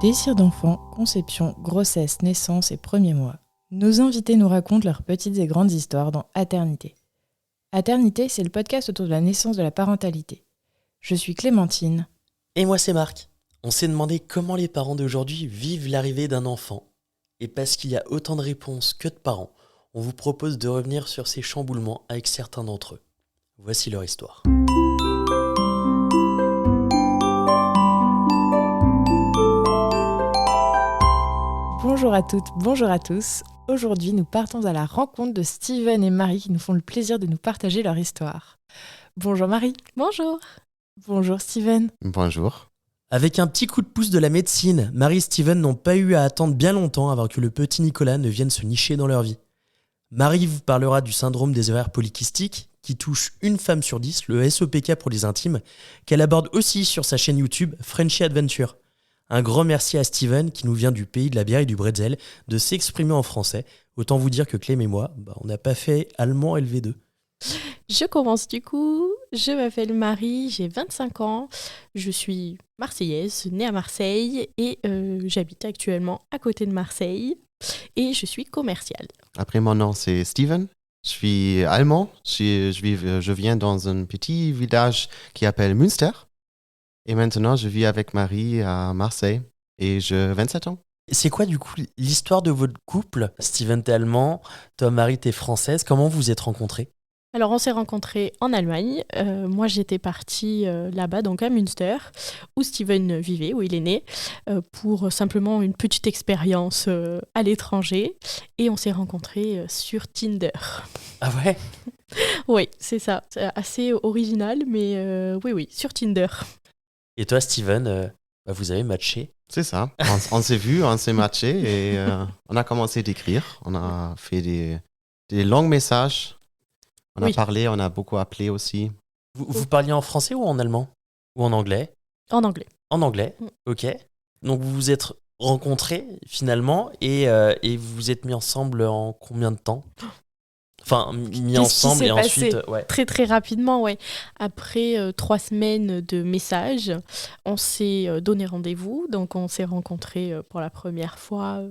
Désir d'enfant, conception, grossesse, naissance et premiers mois. Nos invités nous racontent leurs petites et grandes histoires dans Aternité. Aternité, c'est le podcast autour de la naissance de la parentalité. Je suis Clémentine. Et moi c'est Marc. On s'est demandé comment les parents d'aujourd'hui vivent l'arrivée d'un enfant. Et parce qu'il y a autant de réponses que de parents, on vous propose de revenir sur ces chamboulements avec certains d'entre eux. Voici leur histoire. Bonjour à toutes, bonjour à tous. Aujourd'hui, nous partons à la rencontre de Steven et Marie qui nous font le plaisir de nous partager leur histoire. Bonjour Marie. Bonjour. Bonjour Steven. Bonjour. Avec un petit coup de pouce de la médecine, Marie et Steven n'ont pas eu à attendre bien longtemps avant que le petit Nicolas ne vienne se nicher dans leur vie. Marie vous parlera du syndrome des ovaires polykystiques qui touche une femme sur 10, le SOPK pour les intimes, qu'elle aborde aussi sur sa chaîne YouTube Frenchy Adventure. Un grand merci à Steven qui nous vient du pays de la bière et du bretzel de s'exprimer en français. Autant vous dire que Clem et moi, on n'a pas fait allemand LV2. Je commence du coup. Je m'appelle Marie, j'ai 25 ans. Je suis marseillaise, née à Marseille et j'habite actuellement à côté de Marseille et je suis commerciale. Après, mon nom, c'est Steven. Je suis allemand. Je viens dans un petit village qui s'appelle Münster. Et maintenant, je vis avec Marie à Marseille et j'ai 27 ans. C'est quoi du coup l'histoire de votre couple? Steven, t'es allemand, toi Marie, t'es française. Comment vous vous êtes rencontrés? Alors on s'est rencontrés en Allemagne. Moi j'étais partie là-bas, donc à Münster, où Steven vivait, où il est né, pour simplement une petite expérience à l'étranger. Et on s'est rencontrés sur Tinder. Ah ouais? Oui, c'est ça. C'est assez original, mais oui, sur Tinder. Et toi Steven, vous avez matché? C'est ça. On s'est vus, on s'est matchés et on a commencé d'écrire. On a fait des longs messages. On a parlé, on a beaucoup appelé aussi. Vous parliez en français ou en allemand? Ou en anglais? En anglais. En anglais, ok. Donc vous vous êtes rencontrés finalement et vous vous êtes mis ensemble en combien de temps? Enfin, mis ensemble et ensuite... Ouais. Très très rapidement, ouais. Après 3 semaines de messages, on s'est donné rendez-vous. Donc on s'est rencontrés pour la première fois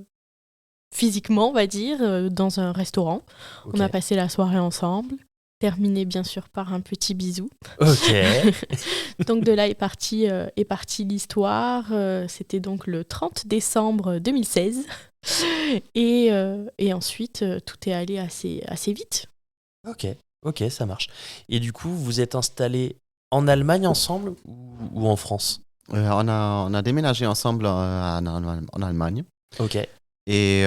physiquement, on va dire, dans un restaurant. Okay. On a passé la soirée ensemble. Terminé bien sûr par un petit bisou. Ok. Donc de là est partie l'histoire. C'était donc le 30 décembre 2016. Et ensuite, tout est allé assez vite. Ok, ça marche. Et du coup, vous êtes installés en Allemagne ensemble ou en France? On a déménagé ensemble en Allemagne. Ok. Et...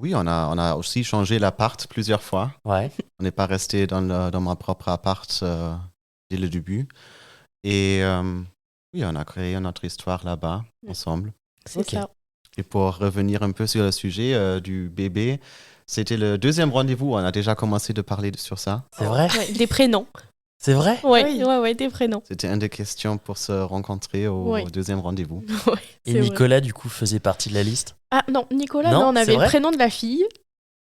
oui, on a aussi changé l'appart plusieurs fois. Ouais. On n'est pas resté dans mon propre appart dès le début. Et oui, on a créé notre histoire là-bas, ensemble. C'est ça. Et pour revenir un peu sur le sujet du bébé, c'était le deuxième rendez-vous. On a déjà commencé de parler sur ça. C'est vrai? Ouais, des prénoms. C'est vrai? Ouais, des prénoms. C'était une des questions pour se rencontrer au deuxième rendez-vous. Ouais, et Nicolas, du coup, faisait partie de la liste? Ah non, Nicolas, non, on avait le prénom de la fille,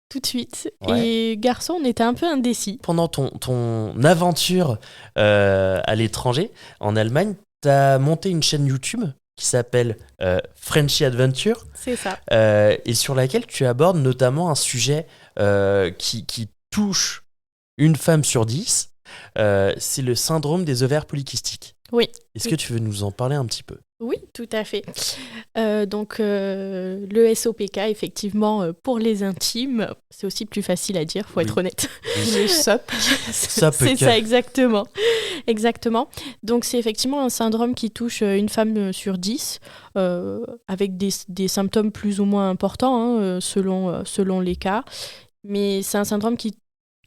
tout de suite. Ouais. Et garçon, on était un peu indécis. Pendant ton aventure à l'étranger, en Allemagne, t'as monté une chaîne YouTube qui s'appelle Frenchy Adventure. C'est ça. Et sur laquelle tu abordes notamment un sujet qui touche une femme sur 10. C'est le syndrome des ovaires polykystiques. Oui. Est-ce que tu veux nous en parler un petit peu? Oui, tout à fait. Donc, le SOPK, effectivement, pour les intimes, c'est aussi plus facile à dire, il faut être honnête. Le SOP. C'est ça, exactement. Donc, c'est effectivement un syndrome qui touche une femme sur 10, avec des symptômes plus ou moins importants, selon les cas. Mais c'est un syndrome qui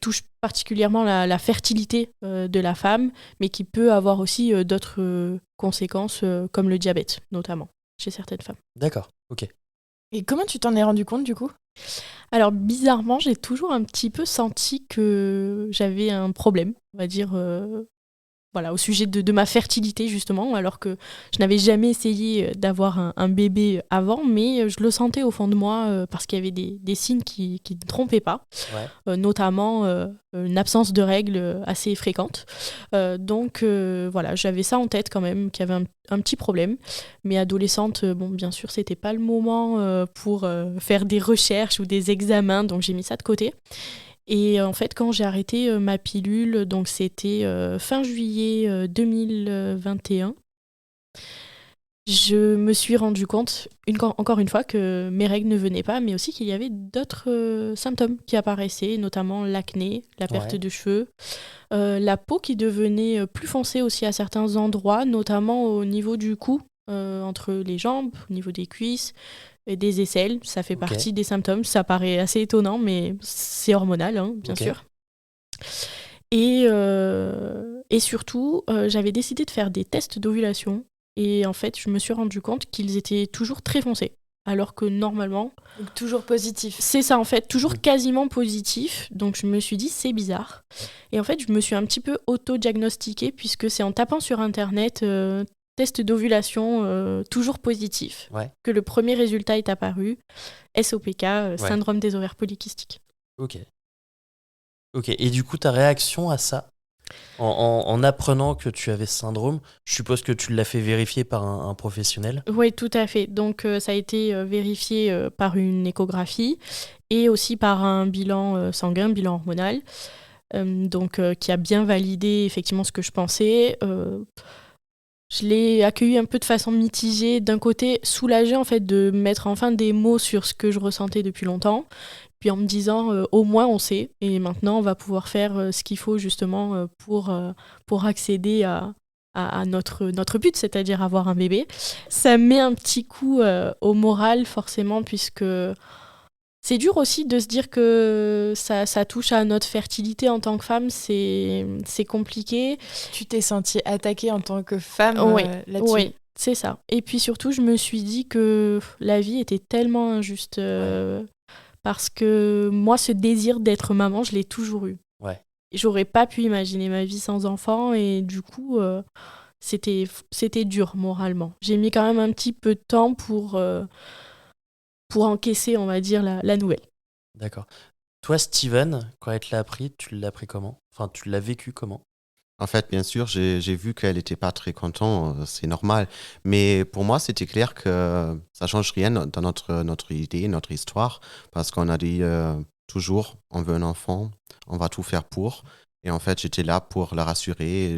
touche particulièrement la fertilité de la femme, mais qui peut avoir aussi d'autres conséquences, comme le diabète, notamment, chez certaines femmes. D'accord, ok. Et comment tu t'en es rendu compte, du coup ? Alors, bizarrement, j'ai toujours un petit peu senti que j'avais un problème, on va dire, au sujet de ma fertilité justement, alors que je n'avais jamais essayé d'avoir un bébé avant, mais je le sentais au fond de moi parce qu'il y avait des signes qui ne trompaient pas, notamment une absence de règles assez fréquente. Donc j'avais ça en tête quand même, qu'il y avait un petit problème. Mais adolescente, bien sûr, c'était pas le moment pour faire des recherches ou des examens, donc j'ai mis ça de côté. Et en fait, quand j'ai arrêté ma pilule, donc c'était fin juillet 2021, je me suis rendu compte, encore une fois, que mes règles ne venaient pas, mais aussi qu'il y avait d'autres symptômes qui apparaissaient, notamment l'acné, la perte de cheveux, la peau qui devenait plus foncée aussi à certains endroits, notamment au niveau du cou, entre les jambes, au niveau des cuisses, et des aisselles. Ça fait partie des symptômes. Ça paraît assez étonnant, mais c'est hormonal, bien sûr. Et surtout, j'avais décidé de faire des tests d'ovulation. Et en fait, je me suis rendu compte qu'ils étaient toujours très foncés. Alors que normalement... Donc toujours positif. C'est ça, en fait. Toujours quasiment positif. Donc je me suis dit, c'est bizarre. Et en fait, je me suis un petit peu auto-diagnostiquée, puisque c'est en tapant sur Internet... test d'ovulation toujours positif, que le premier résultat est apparu, SOPK, syndrome des ovaires polykystiques. Ok. Et du coup, ta réaction à ça, en apprenant que tu avais ce syndrome, je suppose que tu l'as fait vérifier par un professionnel ? Oui, tout à fait. Donc, ça a été vérifié par une échographie et aussi par un bilan sanguin, bilan hormonal, qui a bien validé effectivement ce que je pensais. Je l'ai accueilli un peu de façon mitigée. D'un côté, soulagée en fait de mettre enfin des mots sur ce que je ressentais depuis longtemps. Puis en me disant, au moins on sait. Et maintenant, on va pouvoir faire ce qu'il faut justement pour accéder à notre but, c'est-à-dire avoir un bébé. Ça met un petit coup au moral forcément, puisque... C'est dur aussi de se dire que ça touche à notre fertilité en tant que femme, c'est compliqué. Tu t'es sentie attaquée en tant que femme là-dessus. Oui, c'est ça. Et puis surtout, je me suis dit que la vie était tellement injuste parce que moi, ce désir d'être maman, je l'ai toujours eu. Ouais. J'aurais pas pu imaginer ma vie sans enfant et du coup, c'était dur moralement. J'ai mis quand même un petit peu de temps pour encaisser, on va dire, la nouvelle. D'accord. Toi, Steven, quand elle te l'a appris, tu l'as appris comment ? Enfin, tu l'as vécu comment ? En fait, bien sûr, j'ai vu qu'elle n'était pas très contente, c'est normal. Mais pour moi, c'était clair que ça ne change rien dans notre idée, notre histoire, parce qu'on a dit toujours, on veut un enfant, on va tout faire pour. Et en fait, j'étais là pour la rassurer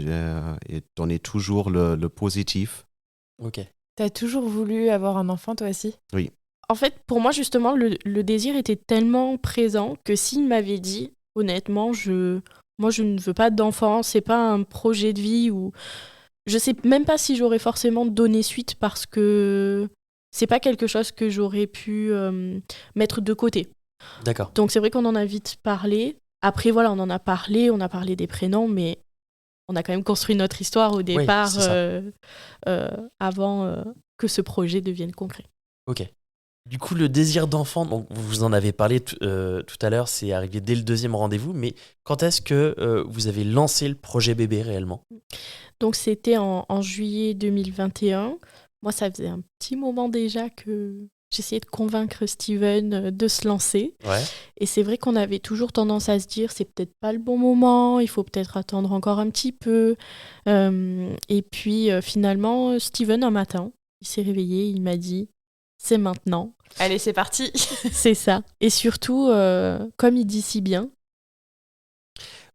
et donner toujours le positif. Ok. T'as toujours voulu avoir un enfant, toi aussi ? Oui. En fait, pour moi, justement, le désir était tellement présent que s'il m'avait dit, honnêtement, moi, je ne veux pas d'enfant, c'est pas un projet de vie ou... Je sais même pas si j'aurais forcément donné suite parce que c'est pas quelque chose que j'aurais pu mettre de côté. D'accord. Donc c'est vrai qu'on en a vite parlé. Après, voilà, on en a parlé, on a parlé des prénoms, mais on a quand même construit notre histoire au départ avant que ce projet devienne concret. Ok. Du coup, le désir d'enfant, donc vous en avez parlé tout à l'heure, c'est arrivé dès le deuxième rendez-vous, mais quand est-ce que vous avez lancé le projet bébé réellement ? Donc c'était en juillet 2021. Moi, ça faisait un petit moment déjà que j'essayais de convaincre Steven de se lancer. Ouais. Et c'est vrai qu'on avait toujours tendance à se dire, c'est peut-être pas le bon moment, il faut peut-être attendre encore un petit peu. Et puis finalement, Steven, un matin, il s'est réveillé, il m'a dit, c'est maintenant. Allez, c'est parti. C'est ça. Et surtout, comme il dit si bien.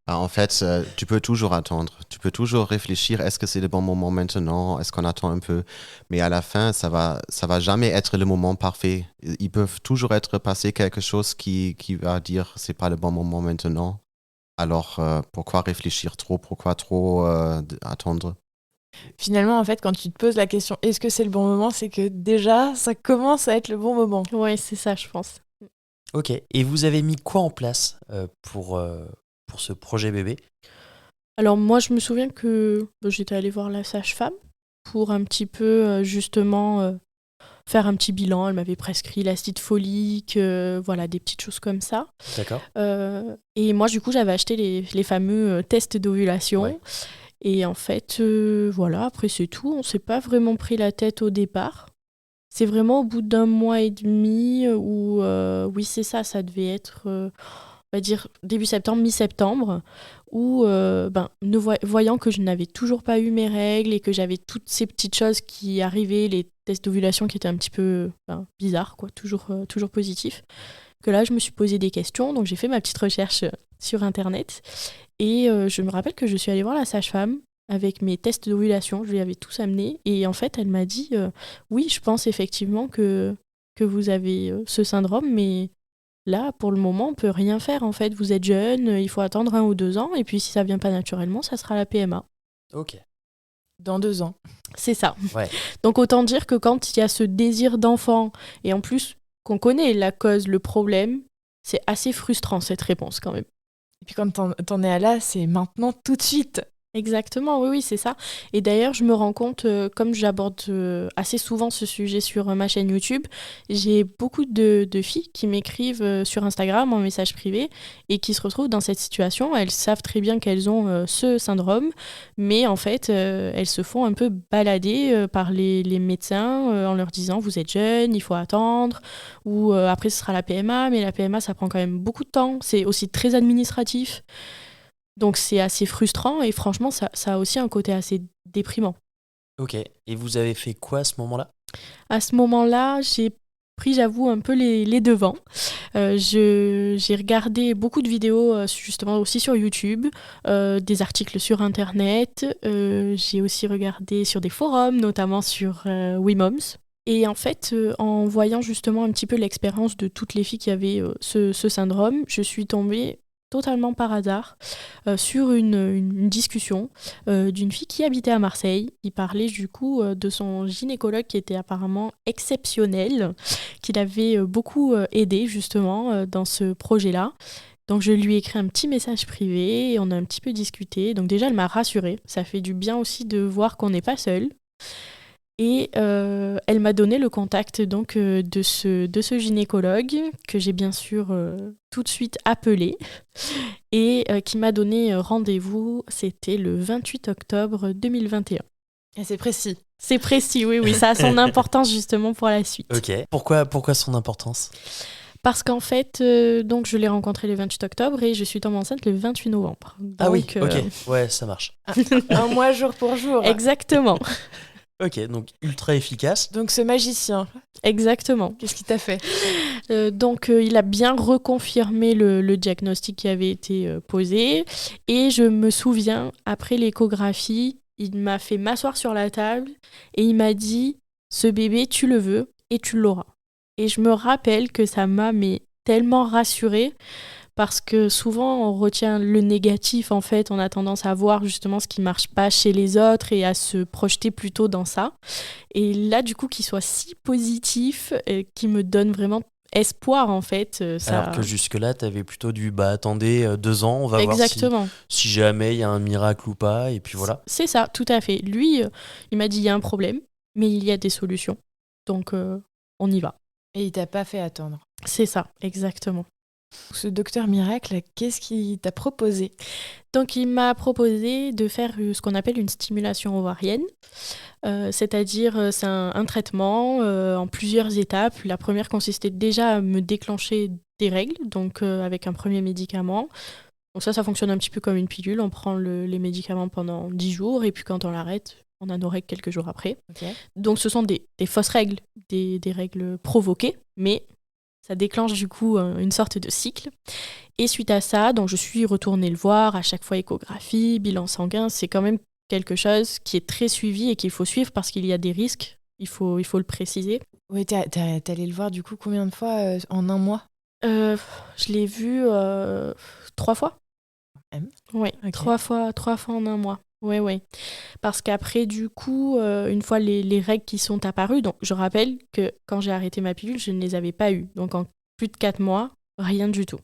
En fait, tu peux toujours attendre. Tu peux toujours réfléchir, est-ce que c'est le bon moment maintenant ? Est-ce qu'on attend un peu ? Mais à la fin, ça va jamais être le moment parfait. Ils peuvent toujours être passé quelque chose qui va dire c'est pas le bon moment maintenant. Alors, pourquoi réfléchir trop ? Pourquoi trop attendre ? Finalement, en fait, quand tu te poses la question est-ce que c'est le bon moment, c'est que déjà, ça commence à être le bon moment. Ouais, c'est ça, je pense. Ok. Et vous avez mis quoi en place pour ce projet bébé ? Alors moi, je me souviens que j'étais allée voir la sage-femme pour un petit peu, justement, faire un petit bilan. Elle m'avait prescrit l'acide folique, voilà, des petites choses comme ça. D'accord. Et moi, du coup, j'avais acheté les fameux tests d'ovulation. Ouais. Et en fait, voilà, après c'est tout. On s'est pas vraiment pris la tête au départ. C'est vraiment au bout d'1 mois et demi où, oui c'est ça, ça devait être, on va dire début septembre, mi-septembre, où voyant que je n'avais toujours pas eu mes règles et que j'avais toutes ces petites choses qui arrivaient, les tests d'ovulation qui étaient un petit peu bizarres, quoi, toujours positifs, que là je me suis posé des questions, donc j'ai fait ma petite recherche sur internet et je me rappelle que je suis allée voir la sage-femme avec mes tests d'ovulation, je lui avais tous amenés et en fait elle m'a dit oui je pense effectivement que vous avez ce syndrome, mais là pour le moment on peut rien faire en fait, vous êtes jeune, il faut attendre 1 ou 2 ans et puis si ça vient pas naturellement ça sera la PMA. Ok. Dans 2 ans. C'est ça. Ouais. Donc autant dire que quand il y a ce désir d'enfant et en plus qu'on connaît la cause, le problème, c'est assez frustrant cette réponse quand même. Et puis quand t'en es à là, c'est maintenant tout de suite. Exactement, oui, c'est ça. Et d'ailleurs, je me rends compte, comme j'aborde assez souvent ce sujet sur ma chaîne YouTube, j'ai beaucoup de filles qui m'écrivent sur Instagram en message privé et qui se retrouvent dans cette situation. Elles savent très bien qu'elles ont ce syndrome, mais en fait, elles se font un peu balader par les médecins en leur disant « vous êtes jeune, il faut attendre » ou après ce sera la PMA, mais la PMA, ça prend quand même beaucoup de temps. C'est aussi très administratif. Donc c'est assez frustrant et franchement, ça a aussi un côté assez déprimant. Ok. Et vous avez fait quoi à ce moment-là ? À ce moment-là, j'ai pris, j'avoue, un peu les devants. J'ai regardé beaucoup de vidéos justement aussi sur YouTube, des articles sur Internet. J'ai aussi regardé sur des forums, notamment sur WeMoms. Et en fait, en voyant justement un petit peu l'expérience de toutes les filles qui avaient ce syndrome, je suis tombée totalement par hasard sur une discussion d'une fille qui habitait à Marseille. Il parlait du coup de son gynécologue qui était apparemment exceptionnel, qui l'avait beaucoup aidé justement dans ce projet-là. Donc je lui ai écrit un petit message privé et on a un petit peu discuté. Donc déjà elle m'a rassurée, ça fait du bien aussi de voir qu'on n'est pas seul. Et elle m'a donné le contact donc, de ce gynécologue que j'ai bien sûr tout de suite appelé et qui m'a donné rendez-vous, c'était le 28 octobre 2021. Et c'est précis. C'est précis, oui, ça a son importance justement pour la suite. Ok. Pourquoi son importance ? Parce qu'en fait, donc je l'ai rencontré le 28 octobre et je suis tombée enceinte le 28 novembre. Donc, ah oui, ok, ouais, ça marche. Un mois jour pour jour. Exactement. Ok, donc ultra efficace. Donc ce magicien, exactement. Qu'est-ce qu'il t'a fait ? Donc il a bien reconfirmé le diagnostic qui avait été posé. Et je me souviens, après l'échographie, il m'a fait m'asseoir sur la table et il m'a dit « ce bébé, tu le veux et tu l'auras ». Et je me rappelle que ça m'a tellement rassurée. Parce que souvent, on retient le négatif, en fait. On a tendance à voir justement ce qui ne marche pas chez les autres et à se projeter plutôt dans ça. Et là, du coup, qu'il soit si positif, qui me donne vraiment espoir, en fait. Alors que jusque-là, tu avais plutôt dit attendez 2 ans, on va Exactement. voir si jamais il y a un miracle ou pas, et puis voilà. C'est ça, tout à fait. Lui, il m'a dit il y a un problème, mais il y a des solutions. Donc, on y va. Et il t'a pas fait attendre. C'est ça, exactement. Ce docteur miracle, qu'est-ce qu'il t'a proposé ? Donc, il m'a proposé de faire ce qu'on appelle une stimulation ovarienne. C'est-à-dire, c'est un traitement en plusieurs étapes. La première consistait déjà à me déclencher des règles, donc avec un premier médicament. Donc ça fonctionne un petit peu comme une pilule. On prend les médicaments pendant 10 jours et puis quand on l'arrête, on a nos règles quelques jours après. Okay. Donc ce sont des fausses règles, des règles provoquées, mais ça déclenche du coup une sorte de cycle. Et suite à ça, donc je suis retournée le voir, à chaque fois échographie, bilan sanguin, c'est quand même quelque chose qui est très suivi et qu'il faut suivre parce qu'il y a des risques, il faut le préciser. Oui, t'es allée le voir du coup combien de fois en 1 mois ? Je l'ai vu 3 fois. Oui, okay. 3 fois en 1 mois. Oui. Parce qu'après, du coup, une fois les règles qui sont apparues, donc je rappelle que quand j'ai arrêté ma pilule, je ne les avais pas eues. Donc en plus de 4 mois, rien du tout.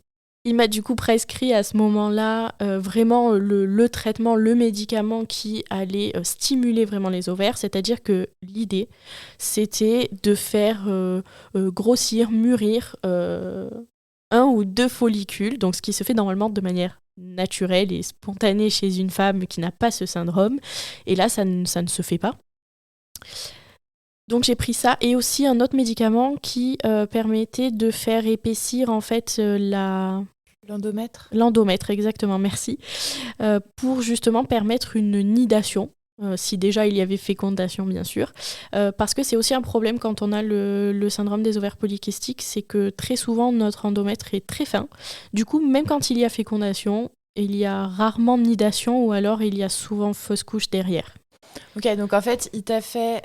Il m'a du coup prescrit à ce moment-là vraiment le traitement, le médicament qui allait stimuler vraiment les ovaires. C'est-à-dire que l'idée, c'était de faire grossir, mûrir 1 ou 2 follicules, donc ce qui se fait normalement de manière naturel et spontané chez une femme qui n'a pas ce syndrome. Et là, ça ne se fait pas. Donc j'ai pris ça et aussi un autre médicament qui permettait de faire épaissir en fait L'endomètre. L'endomètre, exactement, merci. Pour justement permettre une nidation. Si déjà il y avait fécondation bien sûr, parce que c'est aussi un problème quand on a le syndrome des ovaires polykystiques, c'est que très souvent notre endomètre est très fin. Du coup, même quand il y a fécondation, il y a rarement nidation ou alors il y a souvent fausse couche derrière. Ok, donc en fait, il t'a fait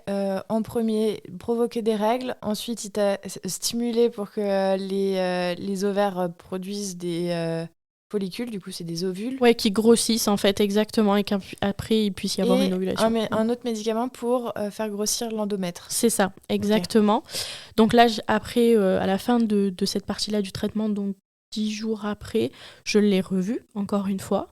en premier provoquer des règles, ensuite il t'a stimulé pour que les ovaires produisent des follicules, du coup c'est des ovules. Ouais, qui grossissent en fait, exactement, et qu'après il puisse y avoir une ovulation. Un autre médicament pour faire grossir l'endomètre. C'est ça, exactement. Okay. Donc là, après, à la fin de cette partie-là du traitement, donc 10 jours après, je l'ai revu encore une fois.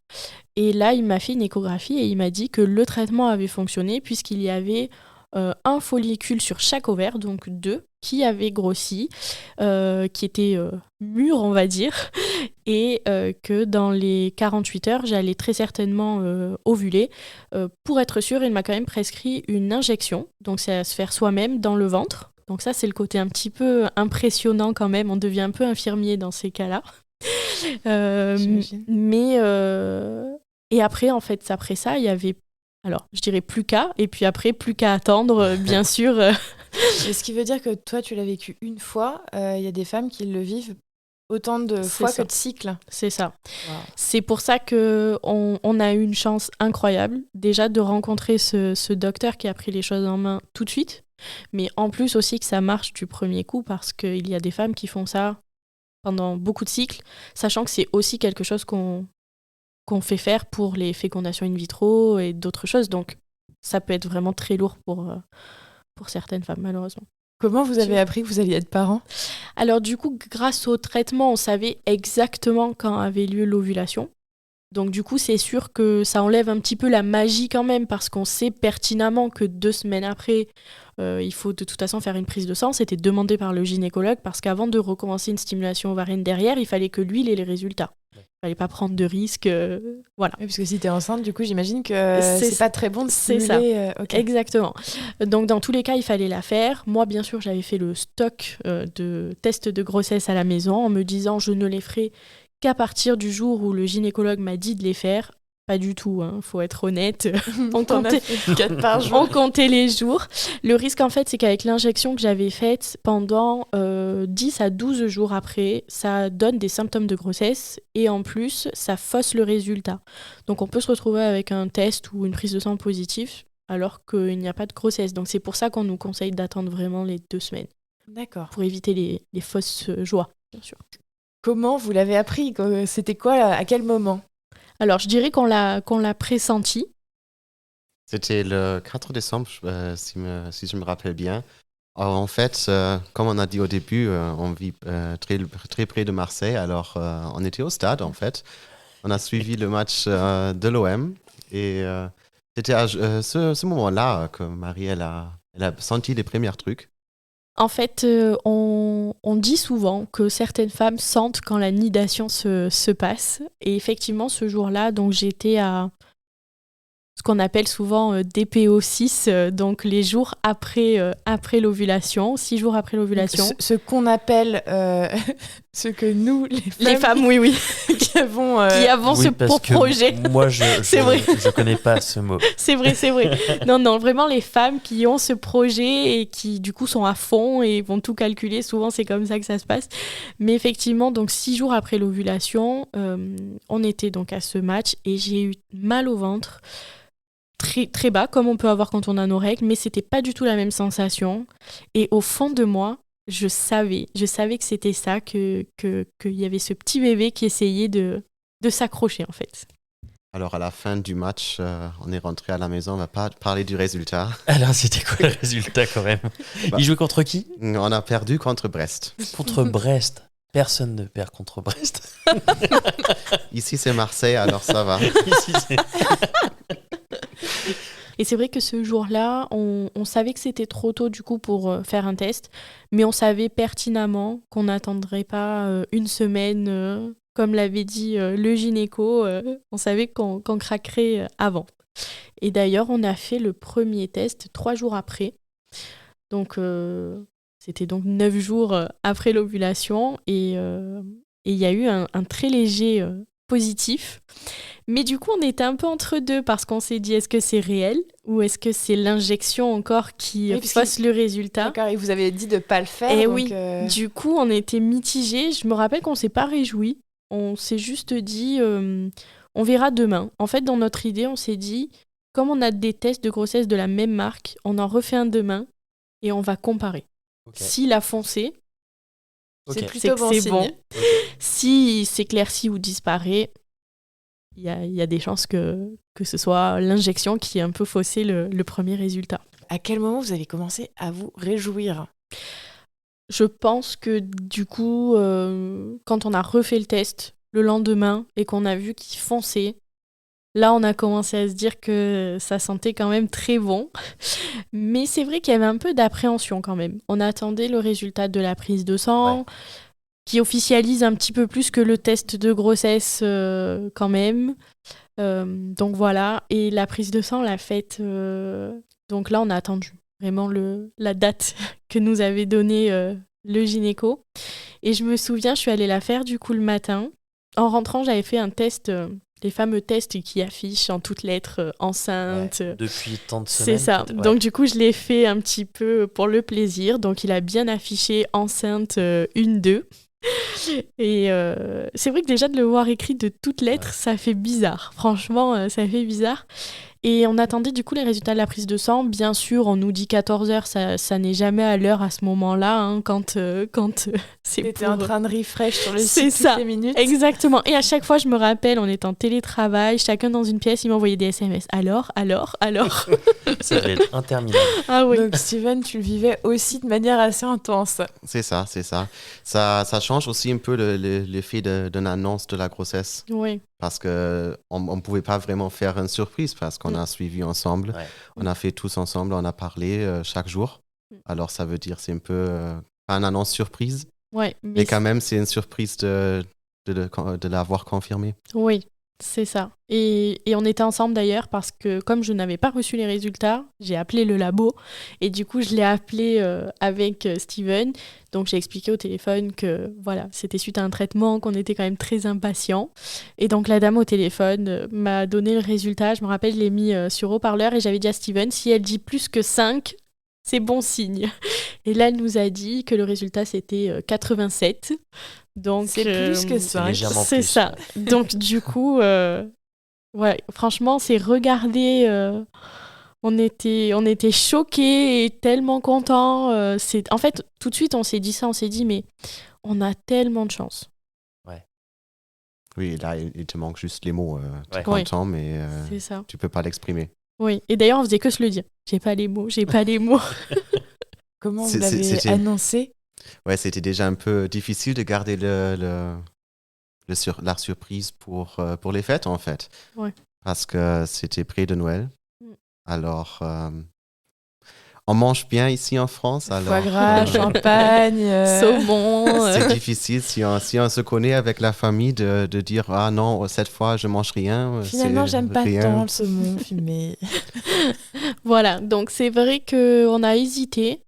Et là, il m'a fait une échographie et il m'a dit que le traitement avait fonctionné puisqu'il y avait un follicule sur chaque ovaire, donc 2, qui avaient grossi, qui étaient mûrs, on va dire, et que dans les 48 heures, j'allais très certainement ovuler. Pour être sûre, il m'a quand même prescrit une injection, donc c'est à se faire soi-même dans le ventre. Donc ça, c'est le côté un petit peu impressionnant quand même, on devient un peu infirmier dans ces cas-là. Et après, en fait, après ça, il y avait, alors, je dirais plus qu'à, et puis après, plus qu'à attendre, bien sûr. Et ce qui veut dire que toi, tu l'as vécu une fois, il y a des femmes qui le vivent autant de fois que de cycles. C'est ça. Wow. C'est pour ça qu'on a eu une chance incroyable, déjà de rencontrer ce docteur qui a pris les choses en main tout de suite, mais en plus aussi que ça marche du premier coup, parce qu'il y a des femmes qui font ça pendant beaucoup de cycles, sachant que c'est aussi quelque chose qu'on fait faire pour les fécondations in vitro et d'autres choses. Donc, ça peut être vraiment très lourd pour certaines femmes, malheureusement. Comment vous avez appris que vous alliez être parent ? Alors, du coup, grâce au traitement, on savait exactement quand avait lieu l'ovulation. Donc, du coup, c'est sûr que ça enlève un petit peu la magie quand même, parce qu'on sait pertinemment que 2 semaines après, il faut de toute façon faire une prise de sang. C'était demandé par le gynécologue, parce qu'avant de recommencer une stimulation ovarienne derrière, il fallait que lui, il ait les résultats. Il fallait pas prendre de risques, voilà. Oui, parce que si tu es enceinte, du coup, j'imagine que c'est pas très bon de stimuler. C'est ça, okay. Exactement. Donc, dans tous les cas, il fallait la faire. Moi, bien sûr, j'avais fait le stock de tests de grossesse à la maison en me disant je ne les ferai qu'à partir du jour où le gynécologue m'a dit de les faire. Pas du tout, faut être honnête. On comptait les jours. Le risque, en fait, c'est qu'avec l'injection que j'avais faite, pendant 10 à 12 jours après, ça donne des symptômes de grossesse et en plus, ça fausse le résultat. Donc, on peut se retrouver avec un test ou une prise de sang positive alors qu'il n'y a pas de grossesse. Donc, c'est pour ça qu'on nous conseille d'attendre vraiment les 2 semaines. D'accord. Pour éviter les fausses joies, bien sûr. Comment vous l'avez appris ? C'était quoi ? À quel moment ? Alors, je dirais qu'on l'a pressenti. C'était le 4 décembre, si je me rappelle bien. Alors, en fait, comme on a dit au début, on vit très, très près de Marseille. Alors, on était au stade, en fait. On a suivi le match de l'OM. Et c'était à ce moment-là que Marie, elle a senti les premiers trucs. En fait, on dit souvent que certaines femmes sentent quand la nidation se passe. Et effectivement, ce jour-là, donc j'étais à ce qu'on appelle souvent DPO6, donc les jours après l'ovulation, 6 jours après l'ovulation. Ce qu'on appelle, ce que nous, les femmes oui. qui avons ce projet. Moi, je connais pas ce mot. C'est vrai. Non, vraiment les femmes qui ont ce projet et qui du coup sont à fond et vont tout calculer. Souvent, c'est comme ça que ça se passe. Mais effectivement, donc 6 jours après l'ovulation, on était donc à ce match et j'ai eu mal au ventre. Très, très bas, comme on peut avoir quand on a nos règles, mais c'était pas du tout la même sensation. Et au fond de moi, je savais que c'était ça, qu'il y avait ce petit bébé qui essayait de s'accrocher, en fait. Alors, à la fin du match, on est rentré à la maison, on va pas parler du résultat. Alors, c'était quoi le résultat, quand même ? Il jouait contre qui ? On a perdu contre Brest. Contre Brest ? Personne ne perd contre Brest. Ici, c'est Marseille, alors ça va. Ici, c'est... Et c'est vrai que ce jour-là, on savait que c'était trop tôt du coup pour faire un test, mais on savait pertinemment qu'on n'attendrait pas une semaine comme l'avait dit le gynéco, on savait qu'on craquerait avant. Et d'ailleurs, on a fait le premier test 3 jours après. Donc, c'était donc 9 jours après l'ovulation. Et il y a eu un très léger positif. Mais du coup, on était un peu entre deux parce qu'on s'est dit, est-ce que c'est réel ou est-ce que c'est l'injection encore qui fausse le résultat ? D'accord, et vous avez dit de ne pas le faire. Et donc, oui, du coup, on était mitigés. Je me rappelle qu'on ne s'est pas réjouis. On s'est juste dit, on verra demain. En fait, dans notre idée, on s'est dit, comme on a des tests de grossesse de la même marque, on en refait un demain et on va comparer. Okay. S'il a foncé, c'est que plutôt bon c'est signe. bon. Okay. S'il s'éclaircit ou disparaît, il y a des chances que ce soit l'injection qui ait un peu faussé le premier résultat. À quel moment vous avez commencé à vous réjouir ? Je pense que du coup, quand on a refait le test le lendemain et qu'on a vu qu'il fonçait, là on a commencé à se dire que ça sentait quand même très bon. Mais c'est vrai qu'il y avait un peu d'appréhension quand même. On attendait le résultat de la prise de sang, qui officialise un petit peu plus que le test de grossesse quand même. Donc voilà, et la prise de sang, on l'a faite. Donc là, on a attendu vraiment la date que nous avait donnée le gynéco. Et je me souviens, je suis allée la faire du coup le matin. En rentrant, j'avais fait un test, les fameux tests qui affichent en toutes lettres enceinte. Depuis tant de semaines. C'est ça. Ouais. Donc du coup, je l'ai fait un petit peu pour le plaisir. Donc il a bien affiché enceinte 1-2. Et c'est vrai que déjà de le voir écrit de toutes lettres, ça fait bizarre. Franchement, ça fait bizarre. Et on attendait du coup les résultats de la prise de sang. Bien sûr, on nous dit 14 heures, ça n'est jamais à l'heure à ce moment-là, hein, quand c'est T'étais pour... en train de refresh sur le C'est site ça. toutes les minutes. Exactement. Et à chaque fois, je me rappelle, on était en télétravail, chacun dans une pièce, il m'envoyait des SMS. Alors Ça devait être interminable. Ah oui. Donc Steven, tu le vivais aussi de manière assez intense. C'est ça. Ça change aussi un peu l'effet d'une annonce de la grossesse. Oui. Parce qu'on ne pouvait pas vraiment faire une surprise parce qu'on a suivi ensemble. Ouais. On a fait tous ensemble, on a parlé chaque jour. Alors ça veut dire c'est un peu pas une annonce surprise, Ouais, mais quand même c'est une surprise de l'avoir confirmé. Oui, c'est ça. Et on était ensemble d'ailleurs parce que comme je n'avais pas reçu les résultats, j'ai appelé le labo et du coup je l'ai appelé avec Steven. Donc j'ai expliqué au téléphone que voilà, c'était suite à un traitement, qu'on était quand même très impatients. Et donc la dame au téléphone m'a donné le résultat. Je me rappelle, je l'ai mis sur haut-parleur et j'avais dit à Steven, si elle dit plus que 5, c'est bon signe. Et là, elle nous a dit que le résultat, c'était 87. Donc, c'est plus que C'est 5. légèrement c'est plus. ça. Donc, du coup, ouais, franchement, c'est regarder. On était choqués et tellement contents. En fait, tout de suite, on s'est dit, mais on a tellement de chance. Oui, là, il te manque juste les mots. Tu es Ouais. content, mais C'est ça. tu peux pas l'exprimer. Oui. Et d'ailleurs, on faisait que se le dire. J'ai pas les mots. Comment vous C'est- l'avez c'était- annoncé ? Ouais, c'était déjà un peu difficile de garder la surprise pour les fêtes, en fait. Ouais. Parce que c'était près de Noël. Mm. Alors, on mange bien ici en France. Alors, Foie gras, champagne. Saumon. c'est difficile si on se connaît avec la famille de dire « Ah non, cette fois, je mange rien. » Finalement, C'est j'aime pas rien. tant le saumon fumé. Voilà, donc c'est vrai qu'on a hésité.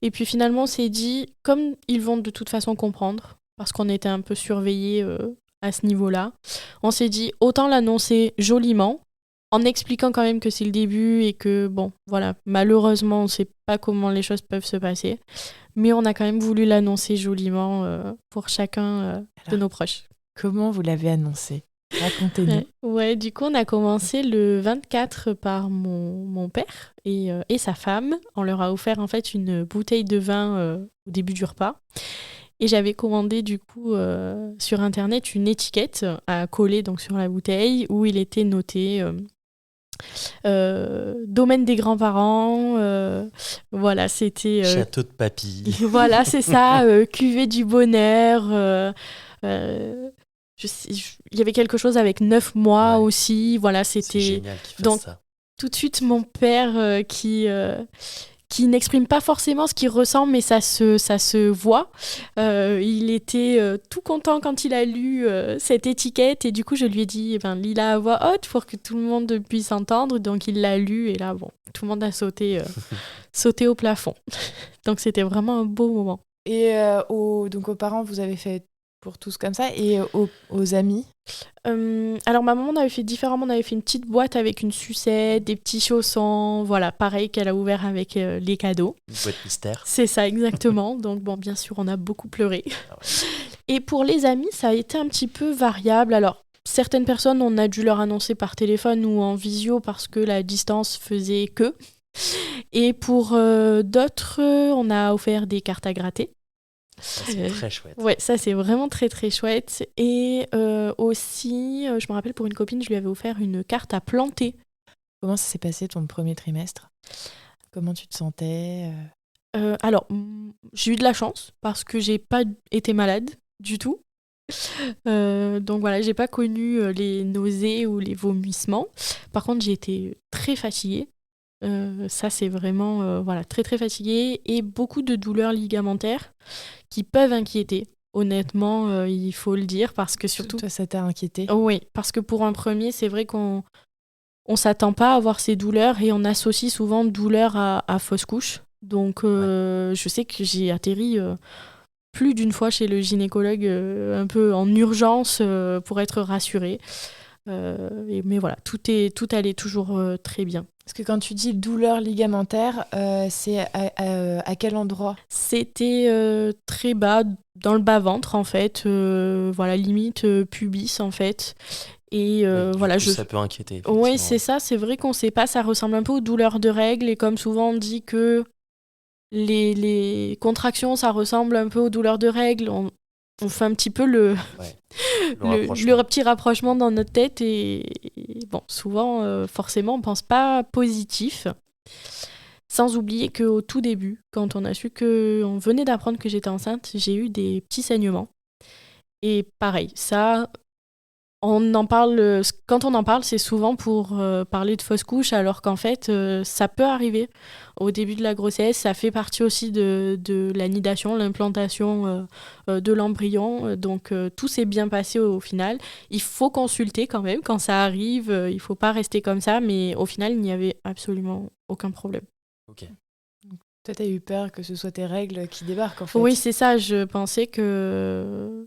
Et puis finalement, on s'est dit, comme ils vont de toute façon comprendre, parce qu'on était un peu surveillés à ce niveau-là, on s'est dit, autant l'annoncer joliment, en expliquant quand même que c'est le début et que, bon, voilà, malheureusement, on ne sait pas comment les choses peuvent se passer. Mais on a quand même voulu l'annoncer joliment pour chacun de nos proches. Comment vous l'avez annoncé ? Racontez-nous. Ouais, du coup, on a commencé le 24 par mon père et sa femme. On leur a offert en fait une bouteille de vin au début du repas. Et j'avais commandé du coup sur Internet une étiquette à coller donc, sur la bouteille où il était noté domaine des grands-parents. Voilà, c'était... Château de papy. Voilà, c'est ça, cuvée du bonheur... il y avait quelque chose avec 9 mois aussi. Voilà, C'est c'était génial qu'il fasse donc ça. tout de suite mon père qui qui n'exprime pas forcément ce qu'il ressent, mais ça se voit. Il était tout content quand il a lu cette étiquette, et du coup je lui ai dit, lis-la à voix haute pour que tout le monde puisse entendre. Donc il l'a lu, et là, tout le monde a sauté au plafond. Donc c'était vraiment un beau moment. Et donc aux parents, vous avez fait pour tous comme ça, et aux amis? Alors ma maman, on avait fait différemment. On avait fait une petite boîte avec une sucette, des petits chaussons, voilà, pareil, qu'elle a ouvert avec les cadeaux. Une boîte mystère. C'est ça, exactement. Donc bien sûr, on a beaucoup pleuré. Ah ouais. Et pour les amis, ça a été un petit peu variable. Alors, certaines personnes, on a dû leur annoncer par téléphone ou en visio parce que la distance faisait que. Et pour d'autres, on a offert des cartes à gratter. C'est très chouette. Ouais, ça c'est vraiment très très chouette. Et aussi, je me rappelle, pour une copine, je lui avais offert une carte à planter. Comment ça s'est passé ton premier trimestre? Comment tu te sentais? Alors, j'ai eu de la chance parce que j'ai pas été malade du tout. Donc voilà, j'ai pas connu les nausées ou les vomissements. Par contre, j'ai été très fatiguée. Ça c'est vraiment très très fatiguée, et beaucoup de douleurs ligamentaires qui peuvent inquiéter. Honnêtement, il faut le dire, parce que surtout... Toi, ça t'a inquiété? Oui, parce que pour un premier, c'est vrai qu'on s'attend pas à avoir ces douleurs, et on associe souvent douleur à fausse couche. Donc je sais que j'ai atterri plus d'une fois chez le gynécologue un peu en urgence pour être rassurée. Mais voilà, tout allait toujours très bien. Parce que quand tu dis douleur ligamentaire, c'est à quel endroit? C'était très bas, dans le bas-ventre en fait, limite pubis en fait. Et ça peut inquiéter. Oui, c'est ça, c'est vrai qu'on sait pas, ça ressemble un peu aux douleurs de règles, et comme souvent on dit que les contractions, ça ressemble un peu aux douleurs de règles, on fait un petit peu le petit rapprochement dans notre tête, et souvent, forcément, on pense pas positif. Sans oublier qu'au tout début, quand on a su qu'on venait d'apprendre que j'étais enceinte, j'ai eu des petits saignements. Et pareil, ça, on en parle, quand on en parle, c'est souvent pour parler de fausse couche, alors qu'en fait, ça peut arriver au début de la grossesse. Ça fait partie aussi de la nidation, l'implantation de l'embryon. Donc, tout s'est bien passé au final. Il faut consulter quand même quand ça arrive. Il ne faut pas rester comme ça, mais au final, il n'y avait absolument aucun problème. Ok. Toi, t'as eu peur que ce soit tes règles qui débarquent, en fait? Oui, c'est ça. Je pensais qu'il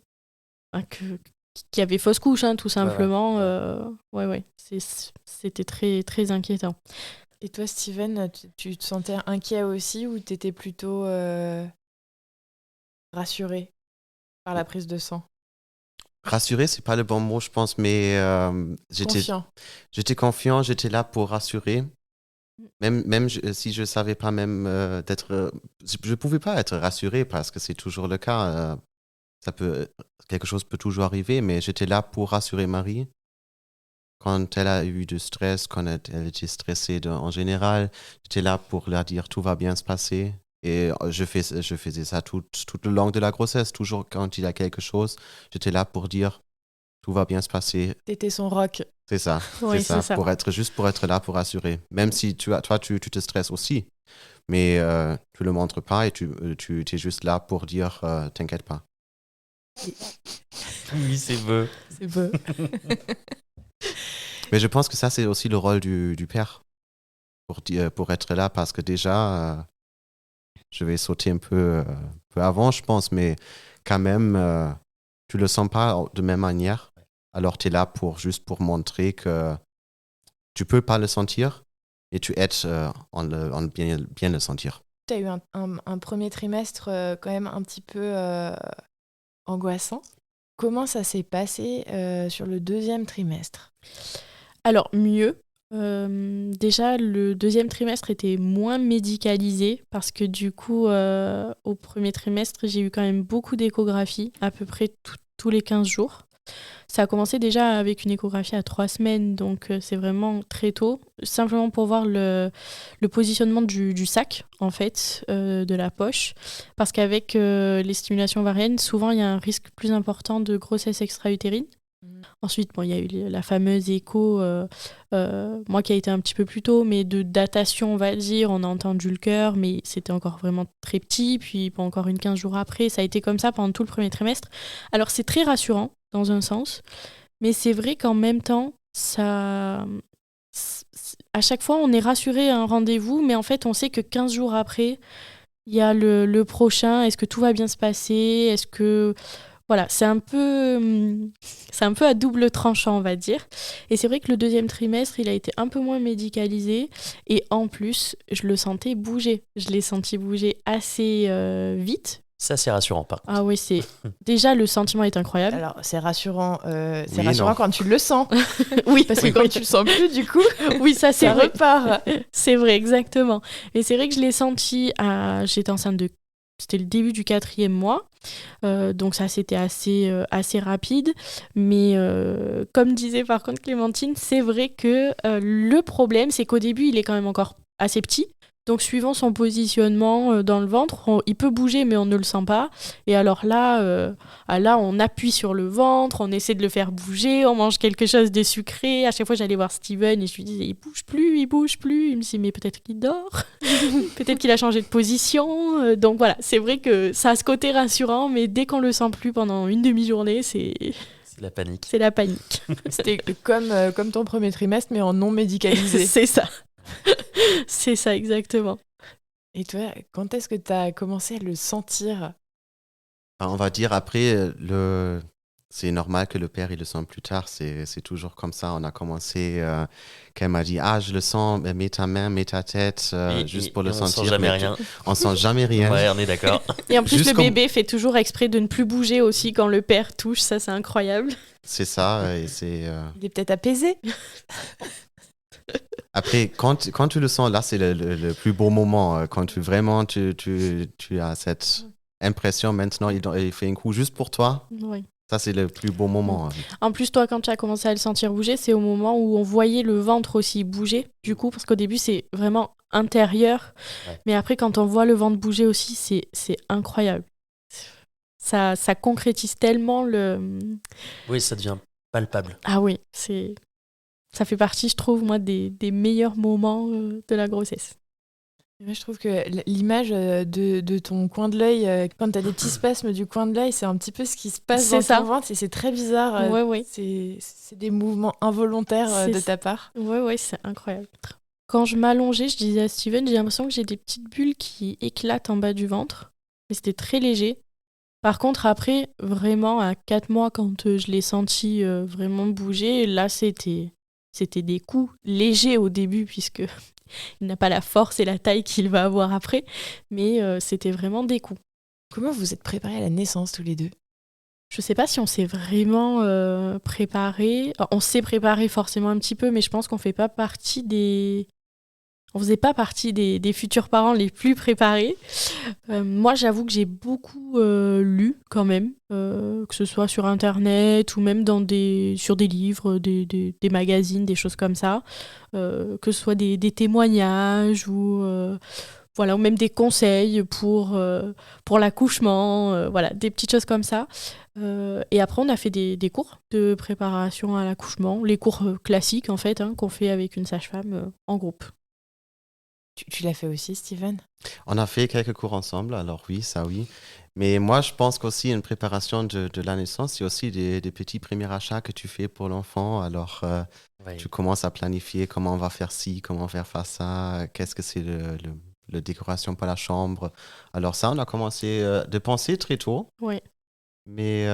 y avait fausse couche, tout simplement. Ouais. C'était très, très inquiétant. Et toi, Steven, tu te sentais inquiet aussi, ou t'étais plutôt rassuré par la prise de sang? Rassuré, c'est pas le bon mot, je pense, mais Confiant. J'étais confiant, j'étais là pour rassurer. Même si je savais pas je pouvais pas être rassuré, parce que c'est toujours le cas. Quelque chose peut toujours arriver, mais j'étais là pour rassurer Marie. Quand elle a eu du stress, quand elle était stressée en général, j'étais là pour leur dire tout va bien se passer. Et je faisais ça tout le long de la grossesse. Toujours quand il y a quelque chose, j'étais là pour dire tout va bien se passer. T'étais son rock. C'est ça, oui, c'est ça. Pour être là pour rassurer. Même si toi, tu te stresses aussi, mais tu le montres pas, et tu es juste là pour dire t'inquiète pas. Oui, c'est beau. C'est beau. Mais je pense que ça, c'est aussi le rôle du père, pour être là, parce que déjà, je vais sauter un peu avant, je pense, mais quand même, tu le sens pas de même manière. Alors, tu es là juste pour montrer que tu peux pas le sentir, et tu aides en bien le sentir. Tu as eu un premier trimestre quand même un petit peu angoissant. Comment ça s'est passé sur le deuxième trimestre? Alors, mieux. Déjà, le deuxième trimestre était moins médicalisé, parce que du coup, au premier trimestre, j'ai eu quand même beaucoup d'échographies, à peu près tous les 15 jours. Ça a commencé déjà avec une échographie à 3 semaines, donc c'est vraiment très tôt, simplement pour voir le positionnement du sac, en fait, de la poche, parce qu'avec les stimulations ovariennes, souvent il y a un risque plus important de grossesse extra-utérine. Ensuite, il y a eu la fameuse écho, moi qui a été un petit peu plus tôt, mais de datation, on va dire. On a entendu le cœur, mais c'était encore vraiment très petit. Puis, encore 15 jours après, ça a été comme ça pendant tout le premier trimestre. Alors, c'est très rassurant, dans un sens. Mais c'est vrai qu'en même temps, à chaque fois, on est rassuré à un rendez-vous, mais en fait, on sait que 15 jours après, il y a le prochain. Est-ce que tout va bien se passer ? Est-ce que... Voilà, c'est un peu à double tranchant, on va dire. Et c'est vrai que le deuxième trimestre, il a été un peu moins médicalisé. Et en plus, je le sentais bouger. Je l'ai senti bouger assez vite. Ça, c'est rassurant, par contre. Ah oui, déjà, le sentiment est incroyable. Alors, c'est rassurant, non. quand tu le sens. Oui, Parce que quand tu le sens plus, du coup, oui, ça c'est ça vrai. repart. C'est vrai, exactement. Et c'est vrai que je l'ai senti, j'étais enceinte c'était le début du 4e mois. Donc ça, c'était assez rapide. Mais comme disait par contre Clémentine, c'est vrai que le problème, c'est qu'au début, il est quand même encore assez petit. Donc suivant son positionnement dans le ventre, il peut bouger, mais on ne le sent pas. Et alors là, on appuie sur le ventre, on essaie de le faire bouger, on mange quelque chose de sucré. À chaque fois, j'allais voir Steven et je lui disais, il bouge plus. Il me dit, mais peut-être qu'il dort, peut-être qu'il a changé de position. Donc voilà, c'est vrai que ça a ce côté rassurant, mais dès qu'on le sent plus pendant une demi-journée, c'est la panique. C'est la panique. C'était comme ton premier trimestre, mais en non médicalisé. C'est ça. C'est ça, exactement. Et toi, quand est-ce que tu as commencé à le sentir ? On va dire après, c'est normal que le père il le sent plus tard, c'est toujours comme ça. On a commencé, qu'elle m'a dit, je le sens, mets ta main, mets ta tête, juste pour le sentir. On sent jamais rien. On sent jamais rien. Ouais, on est d'accord. Et en plus, le bébé fait toujours exprès de ne plus bouger aussi quand le père touche, ça c'est incroyable. C'est ça, et c'est... Il est peut-être apaisé. Après, quand tu le sens, là, c'est le plus beau moment. Quand tu as cette impression, maintenant, il fait un coup juste pour toi. Oui. Ça, c'est le plus beau moment. En plus, toi, quand tu as commencé à le sentir bouger, c'est au moment où on voyait le ventre aussi bouger, du coup, parce qu'au début, c'est vraiment intérieur. Ouais. Mais après, quand on voit le ventre bouger aussi, c'est incroyable. Ça concrétise tellement le... Oui, ça devient palpable. Ah oui, ça fait partie, je trouve, moi, des meilleurs moments de la grossesse. Moi, je trouve que l'image de ton coin de l'œil, quand tu as des petits spasmes du coin de l'œil, c'est un petit peu ce qui se passe dans ton ventre. C'est très bizarre. Ouais. C'est des mouvements involontaires de ta part. Ouais, c'est incroyable. Quand je m'allongeais, je disais à Steven, j'ai l'impression que j'ai des petites bulles qui éclatent en bas du ventre. Mais c'était très léger. Par contre, après, vraiment, à 4 mois, quand je l'ai senti vraiment bouger, là, c'était des coups légers au début, puisque il n'a pas la force et la taille qu'il va avoir après, mais c'était vraiment des coups. Comment vous êtes préparés à la naissance tous les deux ? Je sais pas si on s'est vraiment préparé. On s'est préparé forcément un petit peu, mais je pense qu'on faisait pas partie des futurs parents les plus préparés. Moi, j'avoue que j'ai beaucoup lu quand même, que ce soit sur Internet ou même sur des livres, des magazines, des choses comme ça, que ce soit des témoignages ou même des conseils pour l'accouchement, des petites choses comme ça. Et après, on a fait des cours de préparation à l'accouchement, les cours classiques en fait, qu'on fait avec une sage-femme en groupe. Tu l'as fait aussi, Steven ? On a fait quelques cours ensemble, alors oui, ça oui. Mais moi, je pense qu'aussi une préparation de la naissance, c'est aussi des petits premiers achats que tu fais pour l'enfant. Alors, tu commences à planifier comment on va faire ci, comment on va faire ça, qu'est-ce que c'est le décoration pour la chambre. Alors ça, on a commencé de penser très tôt. Oui. Mais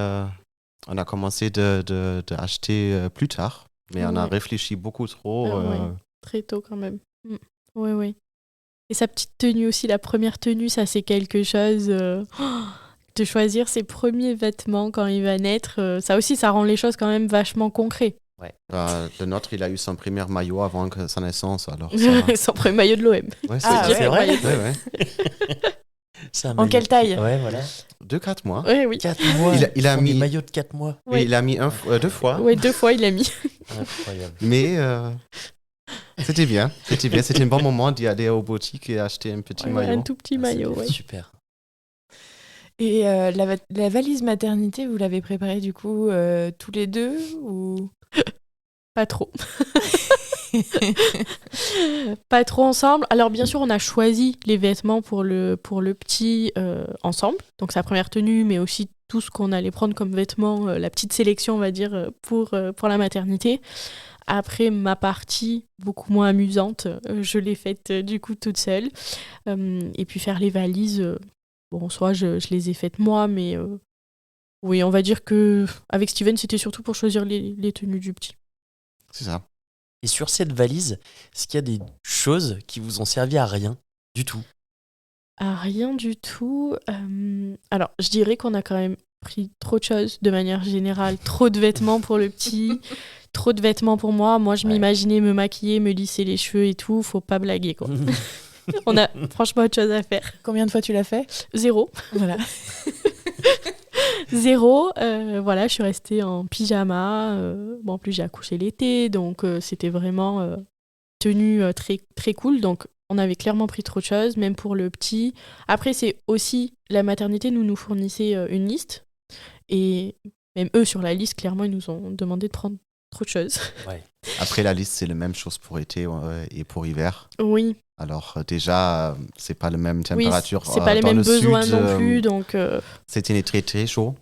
on a commencé d'acheter plus tard. Mais on a réfléchi beaucoup trop. Très tôt quand même. Oui. Et sa petite tenue aussi, la première tenue, ça c'est quelque chose. De choisir ses premiers vêtements quand il va naître, ça aussi, ça rend les choses quand même vachement concrètes. Ouais. Le nôtre, il a eu son premier maillot avant sa naissance. Alors son premier maillot de l'OM. Ouais, c'est vrai. Ouais. En quelle taille ? Ouais, voilà. De 4 mois. Oui. 4 mois. Il a mis maillot de 4 mois. Oui. Il a mis 2 fois. Oui, 2 fois, il a mis. Incroyable. Mais c'était bien. C'était un bon moment d'y aller aux boutiques et acheter un petit maillot. Un tout petit maillot, ouais. Super. Et la valise maternité, vous l'avez préparée du coup tous les deux ou Pas trop. Pas trop ensemble. Alors bien sûr, on a choisi les vêtements pour le petit ensemble. Donc sa première tenue, mais aussi tout ce qu'on allait prendre comme vêtements, la petite sélection, on va dire, pour la maternité. Après, ma partie, beaucoup moins amusante, je l'ai faite du coup toute seule. Et puis faire les valises, bon, soit je les ai faites moi, mais oui, on va dire que avec Steven, c'était surtout pour choisir les tenues du petit. C'est ça. Et sur cette valise, est-ce qu'il y a des choses qui vous ont servi à rien du tout? À rien du tout. Alors, je dirais qu'on a quand même pris trop de choses de manière générale. Trop de vêtements pour le petit, trop de vêtements pour moi. Moi, je m'imaginais me maquiller, me lisser les cheveux et tout. Faut pas blaguer, quoi. On a franchement autre chose à faire. Combien de fois tu l'as fait? 0. Voilà. 0. Voilà, je suis restée en pyjama. Bon, en plus, j'ai accouché l'été, donc c'était vraiment tenue très, très cool. Donc, on avait clairement pris trop de choses, même pour le petit. Après, c'est aussi la maternité nous fournissait une liste. Et même eux, sur la liste, clairement, ils nous ont demandé de prendre trop de choses. Ouais. Après, la liste, c'est la même chose pour été et pour hiver. Oui. Alors déjà, c'est pas la même température. C'est pas les mêmes besoins non plus, donc. C'était très très chaud.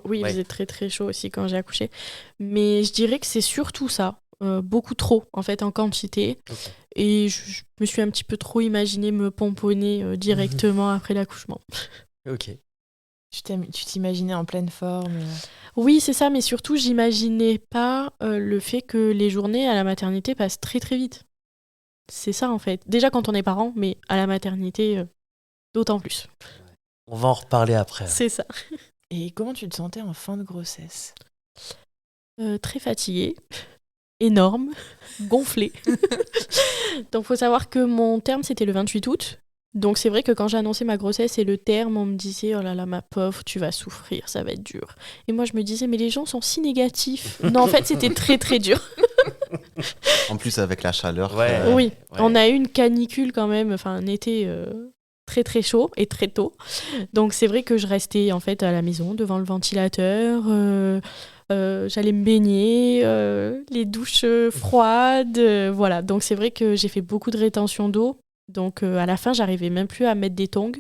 Oui, il faisait très très chaud aussi quand j'ai accouché. Mais je dirais que c'est surtout ça, beaucoup trop en fait en quantité. Okay. Et je me suis un petit peu trop imaginé me pomponner directement après l'accouchement. Ok. Tu t'imaginais en pleine forme. Oui, c'est ça, mais surtout j'imaginais pas le fait que les journées à la maternité passent très très vite. C'est ça en fait. Déjà quand on est parent, mais à la maternité, d'autant plus. On va en reparler après. C'est ça. Et comment tu te sentais en fin de grossesse? Très fatiguée, énorme, gonflée. Donc faut savoir que mon terme c'était le 28 août. Donc c'est vrai que quand j'ai annoncé ma grossesse et le terme, on me disait « Oh là là, ma pauvre, tu vas souffrir, ça va être dur. » Et moi je me disais « Mais les gens sont si négatifs. » Non, en fait c'était très très dur. En plus avec la chaleur. Oui, on a eu une canicule quand même, enfin un été très très chaud et très tôt. Donc c'est vrai que je restais en fait à la maison devant le ventilateur. J'allais me baigner, les douches froides, voilà. Donc c'est vrai que j'ai fait beaucoup de rétention d'eau. Donc à la fin, j'arrivais même plus à mettre des tongs.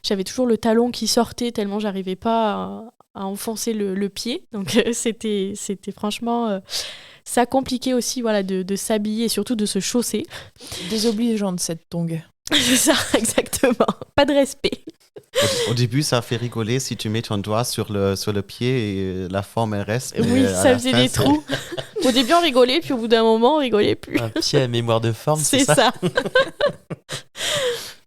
J'avais toujours le talon qui sortait tellement j'arrivais pas à enfoncer le pied. Donc c'était franchement... ça compliquait aussi voilà, de s'habiller et surtout de se chausser. Désobligeante cette tongue. C'est ça, exactement. Pas de respect. Au début, ça fait rigoler si tu mets ton doigt sur le pied et la forme elle reste. Oui, ça faisait des trous. Au début, on rigolait, puis au bout d'un moment, on rigolait plus. Un pied à mémoire de forme, c'est ça.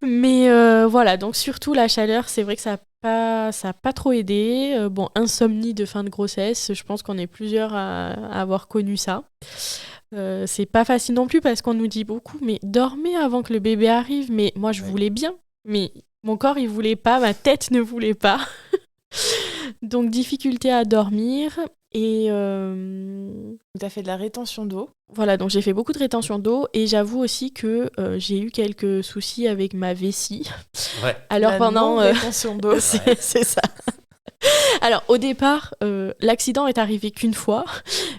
Mais voilà, donc surtout la chaleur, c'est vrai que ça a pas trop aidé. Bon, insomnie de fin de grossesse, je pense qu'on est plusieurs à avoir connu ça. C'est pas facile non plus parce qu'on nous dit beaucoup, mais dormez avant que le bébé arrive. Mais moi, je voulais bien, mais mon corps, il voulait pas, ma tête ne voulait pas. Donc, difficulté à dormir. Et tu as fait de la rétention d'eau. Voilà, donc j'ai fait beaucoup de rétention d'eau et j'avoue aussi que j'ai eu quelques soucis avec ma vessie. Ouais. Alors pendant rétention d'eau, c'est ça. Alors au départ, l'accident est arrivé qu'une fois,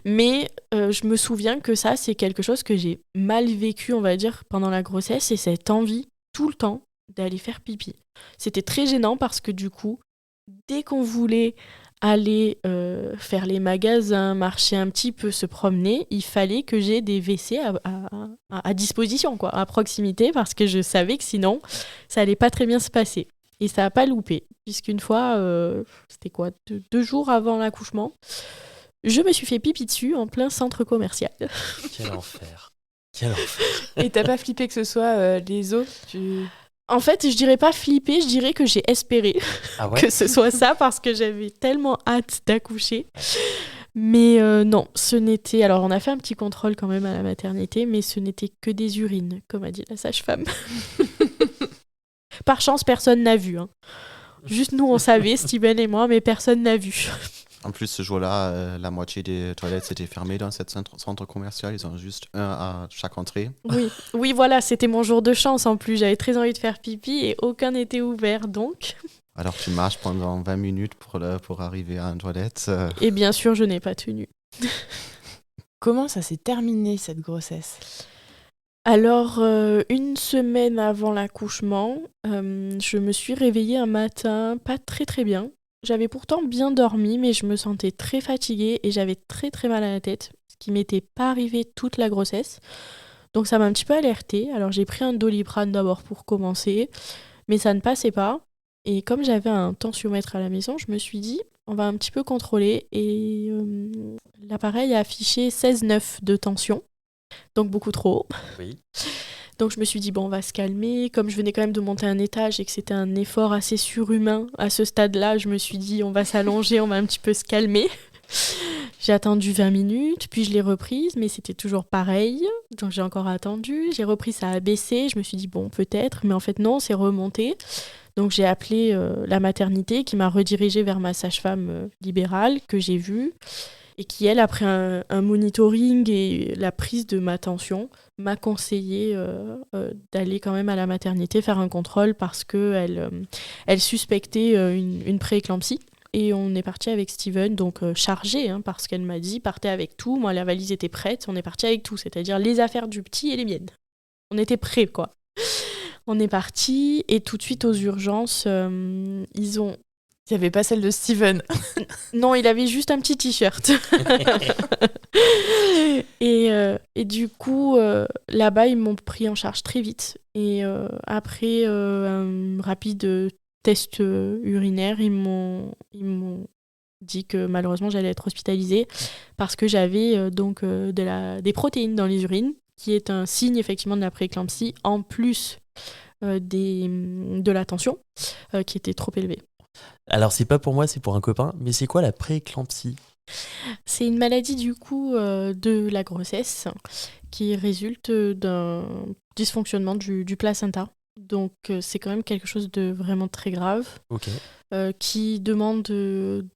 mais je me souviens que ça c'est quelque chose que j'ai mal vécu, on va dire, pendant la grossesse, et cette envie tout le temps d'aller faire pipi. C'était très gênant parce que du coup, dès qu'on voulait aller faire les magasins, marcher un petit peu, se promener, il fallait que j'ai des WC à disposition, quoi, à proximité, parce que je savais que sinon, ça allait pas très bien se passer. Et ça n'a pas loupé, puisqu'une fois, c'était quoi, 2 jours avant l'accouchement, je me suis fait pipi dessus en plein centre commercial. Quel enfer. Quel enfer. Et t'as pas flippé que ce soit les os En fait, je dirais pas flipper, je dirais que j'ai espéré que ce soit ça parce que j'avais tellement hâte d'accoucher. Mais non, ce n'était... Alors, on a fait un petit contrôle quand même à la maternité, mais ce n'était que des urines, comme a dit la sage-femme. Par chance, personne n'a vu. Hein. Juste nous, on savait, Steven et moi, mais personne n'a vu. En plus, ce jour-là, la moitié des toilettes étaient fermées dans ce centre commercial. Ils ont juste un à chaque entrée. Oui, voilà, c'était mon jour de chance en plus. J'avais très envie de faire pipi et aucun n'était ouvert, donc Alors tu marches pendant 20 minutes pour arriver à une toilette. Et bien sûr, je n'ai pas tenu. Comment ça s'est terminé cette grossesse ? Alors, une semaine avant l'accouchement, je me suis réveillée un matin pas très très bien. J'avais pourtant bien dormi, mais je me sentais très fatiguée et j'avais très très mal à la tête, ce qui m'était pas arrivé toute la grossesse. Donc ça m'a un petit peu alertée. Alors j'ai pris un Doliprane d'abord pour commencer, mais ça ne passait pas. Et comme j'avais un tensiomètre à la maison, je me suis dit, on va un petit peu contrôler. Et l'appareil a affiché 16,9 de tension, donc beaucoup trop haut. Oui. Donc je me suis dit, bon, on va se calmer. Comme je venais quand même de monter un étage et que c'était un effort assez surhumain à ce stade-là, je me suis dit, on va s'allonger, on va un petit peu se calmer. J'ai attendu 20 minutes, puis je l'ai reprise, mais c'était toujours pareil. Donc j'ai encore attendu. J'ai repris, ça a baissé. Je me suis dit, bon, peut-être. Mais en fait, non, c'est remonté. Donc j'ai appelé la maternité qui m'a redirigée vers ma sage-femme libérale que j'ai vue. Et qui, elle, après un monitoring et la prise de ma tension, m'a conseillé d'aller quand même à la maternité faire un contrôle parce qu'elle elle suspectait une prééclampsie. Et on est parti avec Steven, donc chargé, parce qu'elle m'a dit, partez avec tout. Moi, la valise était prête, on est parti avec tout, c'est-à-dire les affaires du petit et les miennes. On était prêts, quoi. On est parti et tout de suite aux urgences, ils ont... Il n'y avait pas celle de Steven. Non, il avait juste un petit t-shirt. Et du coup, là-bas, ils m'ont pris en charge très vite. Et après un rapide test urinaire, ils m'ont dit que malheureusement, j'allais être hospitalisée parce que j'avais des protéines dans les urines, qui est un signe effectivement de la prééclampsie, en plus de la tension, qui était trop élevée. Alors, c'est pas pour moi, c'est pour un copain, mais c'est quoi la prééclampsie ? C'est une maladie du coup de la grossesse qui résulte d'un dysfonctionnement du placenta. Donc c'est quand même quelque chose de vraiment très grave. Ok. Qui demande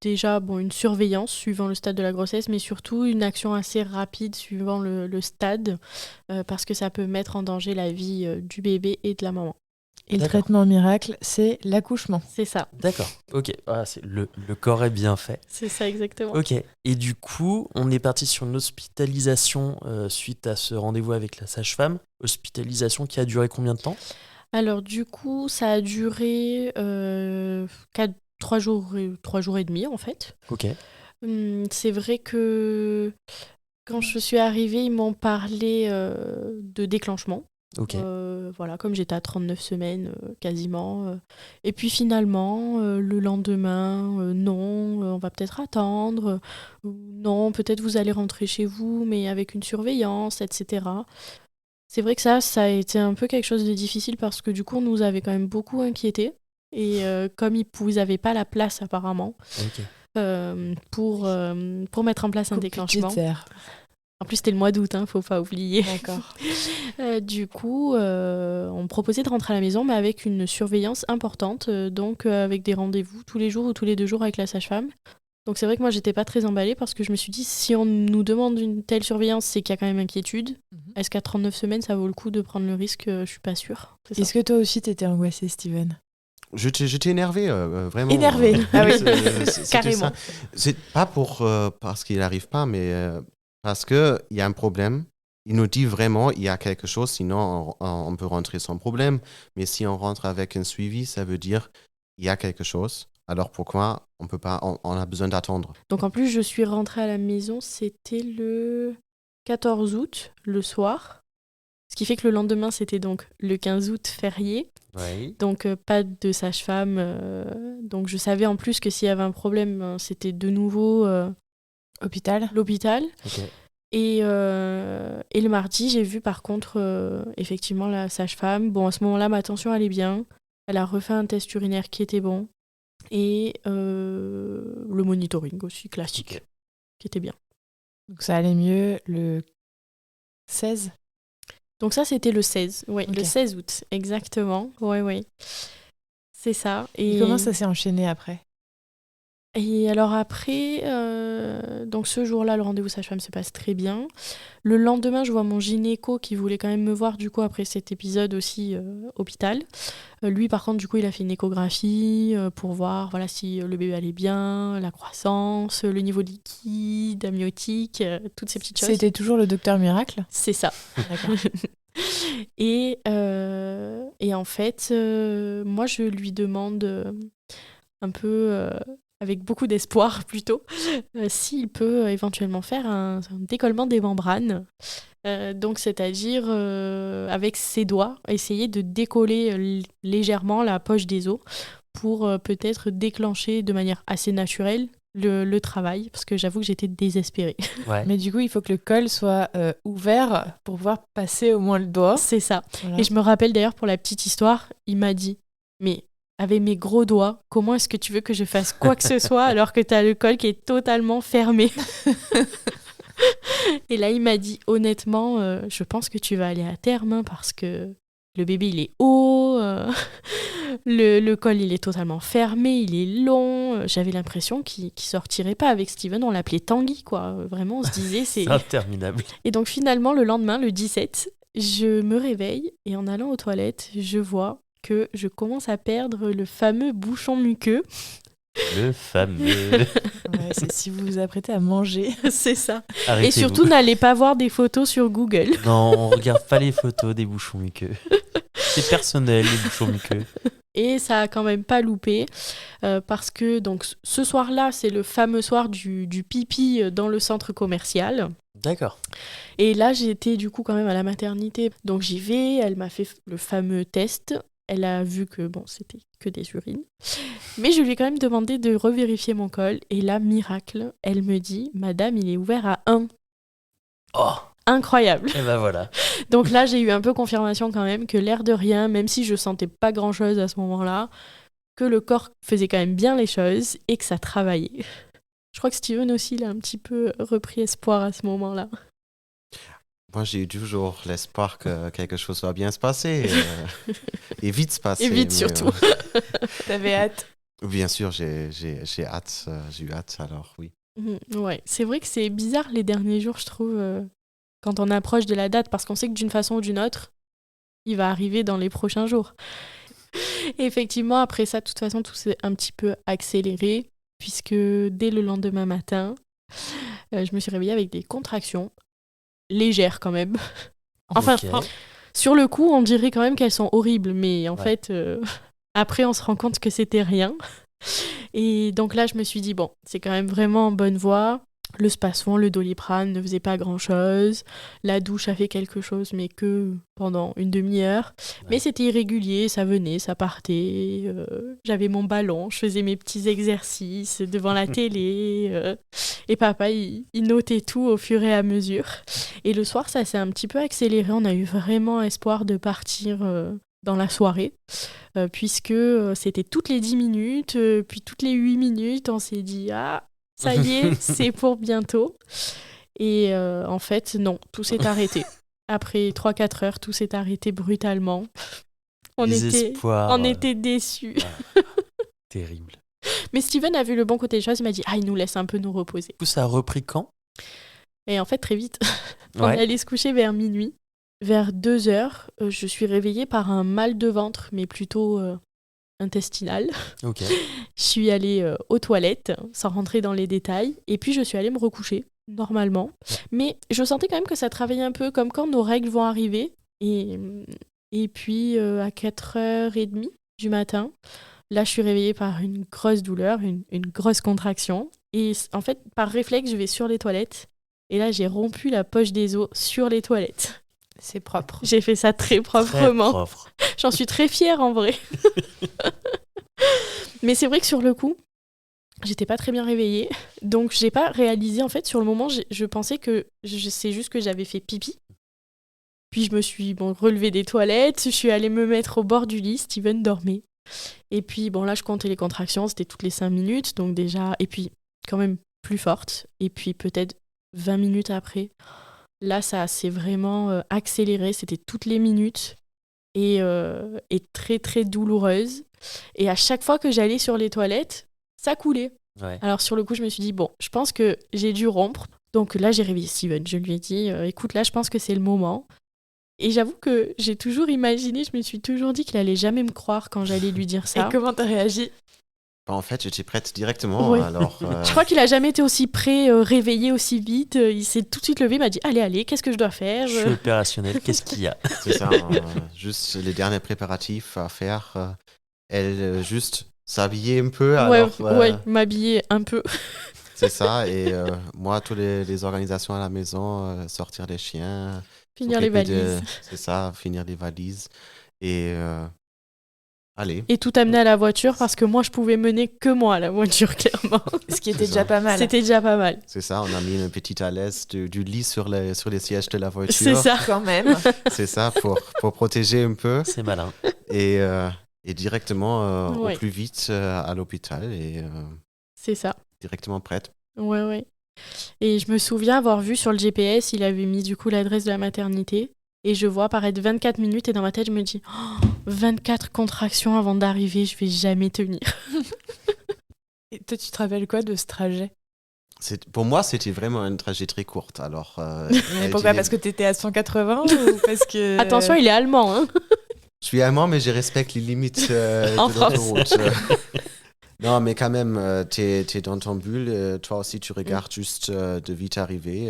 déjà une surveillance suivant le stade de la grossesse, mais surtout une action assez rapide suivant le stade, parce que ça peut mettre en danger la vie du bébé et de la maman. Et le traitement miracle, c'est l'accouchement. C'est ça. D'accord, ok. Ah, le corps est bien fait. C'est ça, exactement. Ok, et du coup, on est parti sur une hospitalisation suite à ce rendez-vous avec la sage-femme. Hospitalisation qui a duré combien de temps ? Alors du coup, ça a duré 3 jours et demi en fait. Ok. C'est vrai que quand je suis arrivée, ils m'ont parlé de déclenchement. Ok. Voilà, comme j'étais à 39 semaines quasiment. Et puis finalement, le lendemain, non, on va peut-être attendre. Non, peut-être vous allez rentrer chez vous, mais avec une surveillance, etc. C'est vrai que ça a été un peu quelque chose de difficile parce que du coup, on nous avait quand même beaucoup inquiétés. Et comme ils n'avaient pas la place apparemment pour mettre en place un déclenchement. En plus, c'était le mois d'août, faut pas oublier. D'accord. Du coup, on proposait de rentrer à la maison, mais avec une surveillance importante, donc avec des rendez-vous tous les jours ou tous les 2 jours avec la sage-femme. Donc c'est vrai que moi, j'étais pas très emballée parce que je me suis dit, si on nous demande une telle surveillance, c'est qu'il y a quand même inquiétude. Est-ce qu'à 39 semaines, ça vaut le coup de prendre le risque ? Je suis pas sûre. Est-ce que toi aussi, t'étais angoissée, Steven ? J'étais énervé, vraiment. Énervé, ah oui, carrément. C'est pas parce qu'il n'arrive pas, mais parce qu'il y a un problème. Il nous dit vraiment il y a quelque chose, sinon on peut rentrer sans problème. Mais si on rentre avec un suivi, ça veut dire il y a quelque chose. Alors pourquoi on peut pas, on a besoin d'attendre. Donc en plus, je suis rentrée à la maison, c'était le 14 août, le soir. Ce qui fait que le lendemain, c'était donc le 15 août férié. Oui. Donc pas de sage-femme. Donc je savais en plus que s'il y avait un problème, c'était de nouveau l'hôpital. Ok. Et le mardi, j'ai vu par contre effectivement la sage-femme. Bon, à ce moment-là, ma tension allait bien. Elle a refait un test urinaire qui était bon. Et le monitoring aussi classique, qui était bien. Donc ça allait mieux le 16 ? Donc ça, c'était le 16. Oui, Okay. Le 16 août, exactement. Oui. C'est ça. Et comment ça s'est enchaîné après ? Et alors après, donc ce jour-là, le rendez-vous sage-femme se passe très bien. Le lendemain, je vois mon gynéco qui voulait quand même me voir du coup après cet épisode aussi hôpital. Lui, par contre, du coup, il a fait une échographie pour voir voilà, si le bébé allait bien, la croissance, le niveau de liquide, amniotique, toutes ces petites choses. C'était toujours le docteur Miracle? C'est ça. D'accord. Et en fait, moi, je lui demande un peu, avec beaucoup d'espoir plutôt, s'il peut éventuellement faire un décollement des membranes. Donc, c'est-à-dire, avec ses doigts, essayer de décoller légèrement la poche des os pour peut-être déclencher de manière assez naturelle le travail, parce que j'avoue que j'étais désespérée. Ouais. Mais du coup, il faut que le col soit ouvert pour pouvoir passer au moins le doigt. C'est ça. Voilà. Et je me rappelle d'ailleurs, pour la petite histoire, il m'a dit « Mais avec mes gros doigts, comment est-ce que tu veux que je fasse quoi que ce soit alors que tu as le col qui est totalement fermé ?» Et là, il m'a dit « Honnêtement, je pense que tu vas aller à terme hein, parce que le bébé, il est haut, le col, il est totalement fermé, il est long. J'avais l'impression qu'il sortirait pas avec Steven. On l'appelait Tanguy, quoi. Vraiment, on se disait... C'est interminable. Et donc finalement, le lendemain, le 17, je me réveille et en allant aux toilettes, je vois que je commence à perdre le fameux bouchon muqueux. Le fameux. Ouais, c'est si vous vous apprêtez à manger. C'est ça. Arrêtez-vous. Et surtout, n'allez pas voir des photos sur Google. Non, on regarde pas les photos des bouchons muqueux. C'est personnel, les bouchons muqueux. Et ça a quand même pas loupé, parce que donc, ce soir-là, c'est le fameux soir du pipi dans le centre commercial. D'accord. Et là, j'étais du coup quand même à la maternité. Donc j'y vais, elle m'a fait le fameux test. Elle a vu que bon, c'était que des urines. Mais je lui ai quand même demandé de revérifier mon col. Et là, miracle, elle me dit « Madame, il est ouvert à 1 ». Oh, Incroyable. et ben voilà. Donc là, j'ai eu un peu confirmation quand même que l'air de rien, même si je sentais pas grand-chose à ce moment-là, que le corps faisait quand même bien les choses et que ça travaillait. Je crois que Steven aussi, il a un petit peu repris espoir à ce moment-là. Moi, j'ai eu toujours l'espoir que quelque chose va bien se passer. Et vite se passer. Et vite mais, surtout. T'avais hâte? Bien sûr, j'ai hâte. J'ai eu hâte, alors oui. Ouais, c'est vrai que c'est bizarre les derniers jours, je trouve, quand on approche de la date, parce qu'on sait que d'une façon ou d'une autre, il va arriver dans les prochains jours. Et effectivement, après ça, de toute façon, tout s'est un petit peu accéléré, puisque dès le lendemain matin, je me suis réveillée avec des contractions, légères quand même. Enfin, Ok. sur le coup, on dirait quand même qu'elles sont horribles, mais en Ouais. fait, après, on se rend compte que c'était rien. Et donc là, je me suis dit, bon, c'est quand même vraiment en bonne voie. Le Spasfon, le Doliprane ne faisait pas grand-chose. La douche a fait quelque chose, mais que pendant une demi-heure. Ouais. Mais c'était irrégulier, ça venait, ça partait. J'avais mon ballon, je faisais mes petits exercices devant la télé. Et papa, il notait tout au fur et à mesure. Et le soir, ça s'est un petit peu accéléré. On a eu vraiment espoir de partir dans la soirée. Puisque c'était toutes les 10 minutes, puis toutes les 8 minutes, on s'est dit « Ah, ça y est, c'est pour bientôt ». Et en fait, non, tout s'est arrêté. Après 3-4 heures, tout s'est arrêté brutalement. On Désespoir. était déçus. Terrible. Mais Steven a vu le bon côté des choses, il m'a dit « Ah, il nous laisse un peu nous reposer Du coup, ça a repris quand ». Et en fait, très vite, on Ouais. allait se coucher vers minuit. Vers 2 heures, je suis réveillée par un mal de ventre, mais plutôt intestinal. Ok. Je suis allée aux toilettes, sans rentrer dans les détails, et puis je suis allée me recoucher, normalement. Mais je sentais quand même que ça travaillait un peu, comme quand nos règles vont arriver. Et puis, à 4h30 du matin, là, je suis réveillée par une grosse douleur, une grosse contraction. Et en fait, par réflexe, je vais sur les toilettes, et là, j'ai rompu la poche des os sur les toilettes. C'est propre. J'ai fait ça très Très proprement. propre. J'en suis très fière en vrai. Mais c'est vrai que sur le coup, j'étais pas très bien réveillée. Donc j'ai pas réalisé, en fait, sur le moment, je pensais que c'est juste que j'avais fait pipi. Puis je me suis relevée des toilettes, je suis allée me mettre au bord du lit, Steven dormait. Et puis là, je comptais les contractions, c'était toutes les 5 minutes, donc déjà, et puis quand même plus forte. Et puis peut-être 20 minutes après, là, ça s'est vraiment accéléré, c'était toutes les minutes. Et très très douloureuse. Et à chaque fois que j'allais sur les toilettes, ça coulait. Ouais. Alors sur le coup, je me suis dit, bon, je pense que j'ai dû rompre. Donc là, j'ai réveillé Steven. Je lui ai dit, écoute, là, je pense que c'est le moment. Et j'avoue que j'ai toujours imaginé, je me suis toujours dit qu'il allait jamais me croire quand j'allais lui dire ça. Et comment t'as réagi ? En fait, j'étais prête directement. Oui. Alors, Je crois qu'il a jamais été aussi prêt, réveillé aussi vite. Il s'est tout de suite levé, il m'a dit, allez, qu'est-ce que je dois faire ? Je suis opérationnel, qu'est-ce qu'il y a ? c'est ça. Juste les derniers préparatifs à faire. Elle juste s'habiller un peu. Ouais, m'habiller un peu. C'est ça. Et moi, toutes les organisations à la maison, sortir les chiens. Finir les valises. C'est ça, finir les valises. Et allez. Et tout amener à la voiture parce que moi, je pouvais mener que moi à la voiture, clairement. Ce qui était déjà pas mal. C'était déjà pas mal. C'est ça, on a mis une petite à l'aise du lit sur les sièges de la voiture. C'est ça. Quand même. C'est ça, pour protéger un peu. C'est malin. Et directement Ouais. au plus vite à l'hôpital. Et C'est ça. directement prête. Ouais. Et je me souviens avoir vu sur le GPS, il avait mis du coup l'adresse de la maternité. Et je vois apparaître 24 minutes et dans ma tête, je me dis 24 contractions avant d'arriver, je vais jamais tenir. Et toi, tu te rappelles quoi de ce trajet ? Pour moi, c'était vraiment un trajet très court. Alors, Mais pourquoi ? Parce que t'étais à 180 ou parce que... Attention, il est allemand. Hein. Je suis allemand, mais je respecte les limites En de France. l'autoroute. Non, mais quand même, t'es dans ton bulle. Toi aussi, tu regardes juste de vite arriver.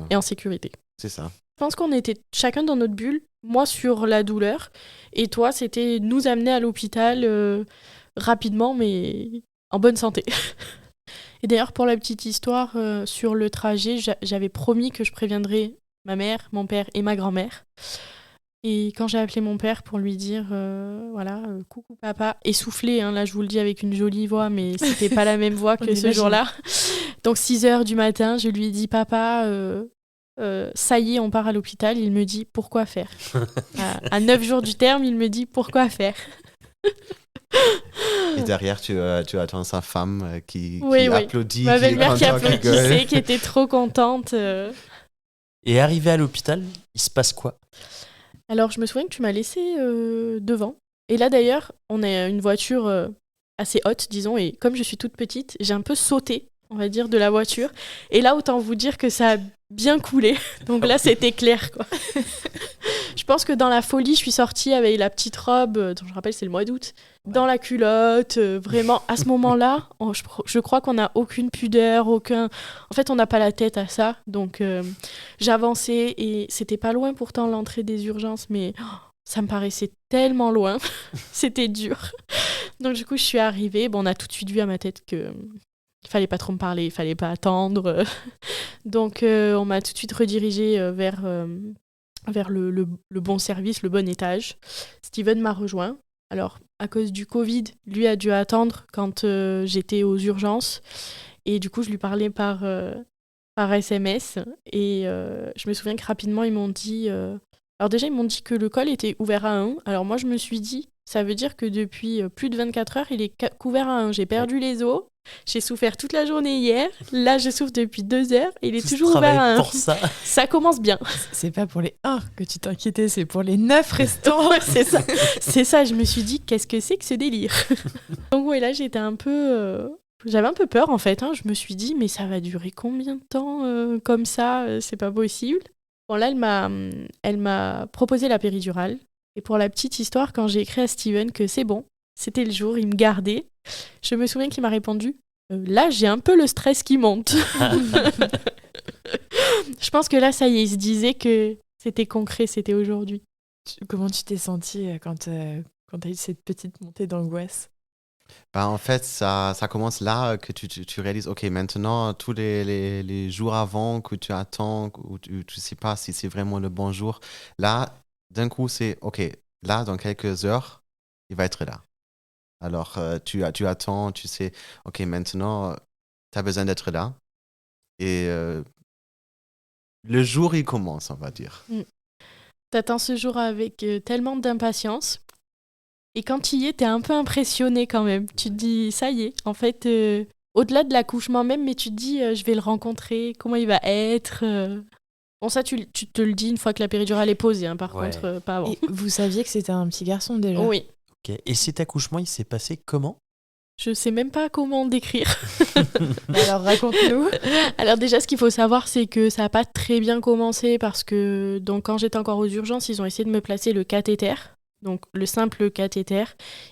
Et en sécurité. C'est ça. Je pense qu'on était chacun dans notre bulle, moi sur la douleur, et toi, c'était nous amener à l'hôpital rapidement, mais en bonne santé. Et d'ailleurs, pour la petite histoire, sur le trajet, j'avais promis que je préviendrais ma mère, mon père et ma grand-mère. Et quand j'ai appelé mon père pour lui dire, coucou papa, essoufflé, hein, là je vous le dis avec une jolie voix, mais c'était pas la même voix que ce imagine. jour-là. Donc 6h du matin, je lui ai dit, papa, ça y est, on part à l'hôpital. Il me dit, pourquoi faire ? À 9 jours du terme, il me dit, pourquoi faire ? Et derrière, tu attends sa femme qui Oui. applaudit. Ma belle-mère qui est content, applaudissait, qui était trop contente. Et arrivé à l'hôpital, il se passe quoi ? Alors, je me souviens que tu m'as laissé devant. Et là, d'ailleurs, on a une voiture assez haute, disons, et comme je suis toute petite, j'ai un peu sauté, on va dire, de la voiture. Et là, autant vous dire que ça a bien coulé. Donc là, c'était clair, quoi. Je pense que dans la folie, je suis sortie avec la petite robe, dont je rappelle, c'est le mois d'août, dans la culotte, vraiment, à ce moment-là, je crois qu'on n'a aucune pudeur, En fait, on n'a pas la tête à ça, donc j'avançais, et c'était pas loin pourtant l'entrée des urgences, mais ça me paraissait tellement loin, c'était dur. Donc du coup, je suis arrivée, on a tout de suite vu à ma tête que... Il fallait pas trop me parler, il fallait pas attendre. Donc on m'a tout de suite redirigée vers le bon service, le bon étage. Steven m'a rejoint. Alors, à cause du Covid, lui a dû attendre quand j'étais aux urgences. Et du coup, je lui parlais par SMS. Et je me souviens que rapidement, ils m'ont dit... Alors déjà, ils m'ont dit que le col était ouvert à 1. Alors moi, je me suis dit, ça veut dire que depuis plus de 24 heures, il est couvert à 1. J'ai perdu les os. J'ai souffert toute la journée hier. Là, je souffre depuis 2 heures. Et il est toujours ouvert à 1. Pour ça. Ça commence bien. C'est pas pour les 1 que tu t'inquiétais, c'est pour les 9 restants. C'est ça. C'est ça, je me suis dit, qu'est-ce que c'est que ce délire ? Donc ouais, là, j'étais un peu... J'avais un peu peur, en fait. Je me suis dit, mais ça va durer combien de temps comme ça c'est pas possible. Bon, là, elle m'a proposé la péridurale. Et pour la petite histoire, quand j'ai écrit à Steven que c'est bon, c'était le jour, il me gardait, je me souviens qu'il m'a répondu là, j'ai un peu le stress qui monte. Je pense que là, ça y est, il se disait que c'était concret, c'était aujourd'hui. Comment tu t'es sentie quand t'as eu cette petite montée d'angoisse ? En fait, ça commence là que tu réalises, ok, maintenant, tous les jours avant que tu attends, où tu ne sais pas si c'est vraiment le bon jour, là, d'un coup, c'est, ok, là, dans quelques heures, il va être là. Alors, tu attends, tu sais, ok, maintenant, tu as besoin d'être là. Et le jour, il commence, on va dire. T'attends ce jour avec tellement d'impatience. Et quand tu y es, t'es un peu impressionné quand même. Tu te dis, ça y est, en fait, au-delà de l'accouchement même, mais tu te dis, je vais le rencontrer, comment il va être. Bon, ça, tu te le dis une fois que la péridurale est posée, hein, par contre, pas avant. Et vous saviez que c'était un petit garçon déjà ? Oui. Okay. Et cet accouchement, il s'est passé comment ? Je sais même pas comment décrire. Alors raconte-nous. Alors déjà, ce qu'il faut savoir, c'est que ça n'a pas très bien commencé parce que donc, quand j'étais encore aux urgences, ils ont essayé de me placer le cathéter. Donc le simple cathéter.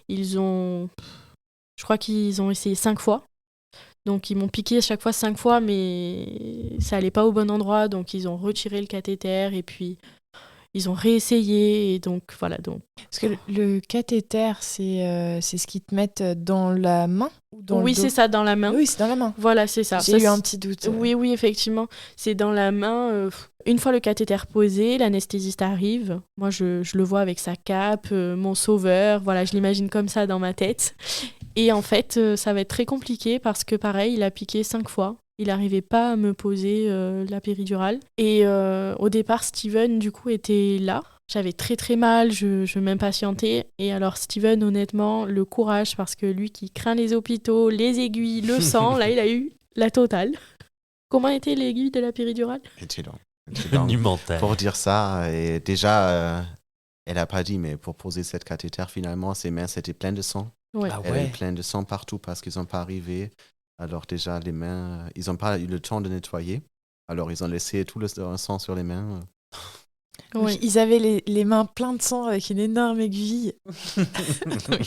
Je crois qu'ils ont essayé 5 fois. Donc ils m'ont piqué à chaque fois 5 fois, mais ça allait pas au bon endroit. Donc ils ont retiré le cathéter et puis ils ont réessayé. Et donc voilà. Donc... Parce que le cathéter, c'est ce qu'ils te mettent dans la main ou dans Oui, le dos? c'est ça, dans la main. Oui, c'est dans la main. Voilà, c'est ça. J'ai eu un petit doute. Oui, effectivement. C'est dans la main. Une fois le cathéter posé, l'anesthésiste arrive. Moi, je le vois avec sa cape, mon sauveur. Voilà, je l'imagine comme ça dans ma tête. Et en fait, ça va être très compliqué parce que pareil, il a piqué 5 fois. Il n'arrivait pas à me poser la péridurale. Et au départ, Steven, du coup, était là. J'avais très très mal, je m'impatientais. Et alors Steven, honnêtement, le courage, parce que lui qui craint les hôpitaux, les aiguilles, le sang, là, il a eu la totale. Comment était l'aiguille de la péridurale ? C'était long. Monumental. Pour dire ça, et déjà, elle n'a pas dit, mais pour poser cette cathéter, finalement, ses mains, c'était plein de sang. Ouais. Ah Elle avait ouais. plein de sang partout parce qu'ils n'ont pas arrivé. Alors déjà, les mains, ils n'ont pas eu le temps de nettoyer. Alors ils ont laissé tout le sang sur les mains. Oui. Ils avaient les mains pleines de sang avec une énorme aiguille.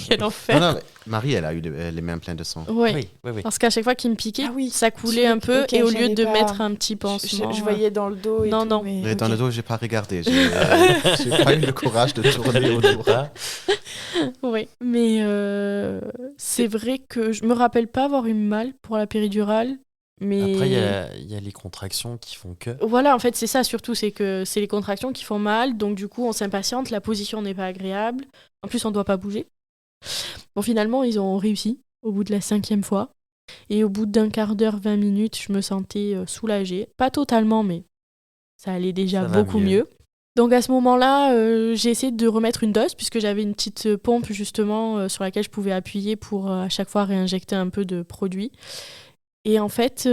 Quel enfer. Non, mais Marie, elle a eu les mains pleines de sang. Ouais. Oui. Parce qu'à chaque fois qu'il me piquait, Ah oui. ça coulait un peu. Ok, et au lieu j'avais de pas- mettre un petit pansement... Je voyais dans le dos et Non, tout. non. Mais... Mais dans ok. le dos, j'ai pas regardé. J'ai pas eu le courage de tourner autour. Oui, mais c'est vrai que je me rappelle pas avoir eu mal pour la péridurale, mais Après, il y a les contractions qui font que. voilà, en fait, c'est ça surtout, c'est que c'est les contractions qui font mal, donc du coup, on s'impatiente, la position n'est pas agréable, en plus, on doit pas bouger. Bon, finalement, ils ont réussi au bout de la 5e fois, et au bout d'un quart d'heure, 20 minutes, je me sentais soulagée, pas totalement, mais ça allait déjà Ça va beaucoup mieux. mieux. Donc à ce moment-là, j'ai essayé de remettre une dose puisque j'avais une petite pompe justement sur laquelle je pouvais appuyer pour à chaque fois réinjecter un peu de produit. Et en fait,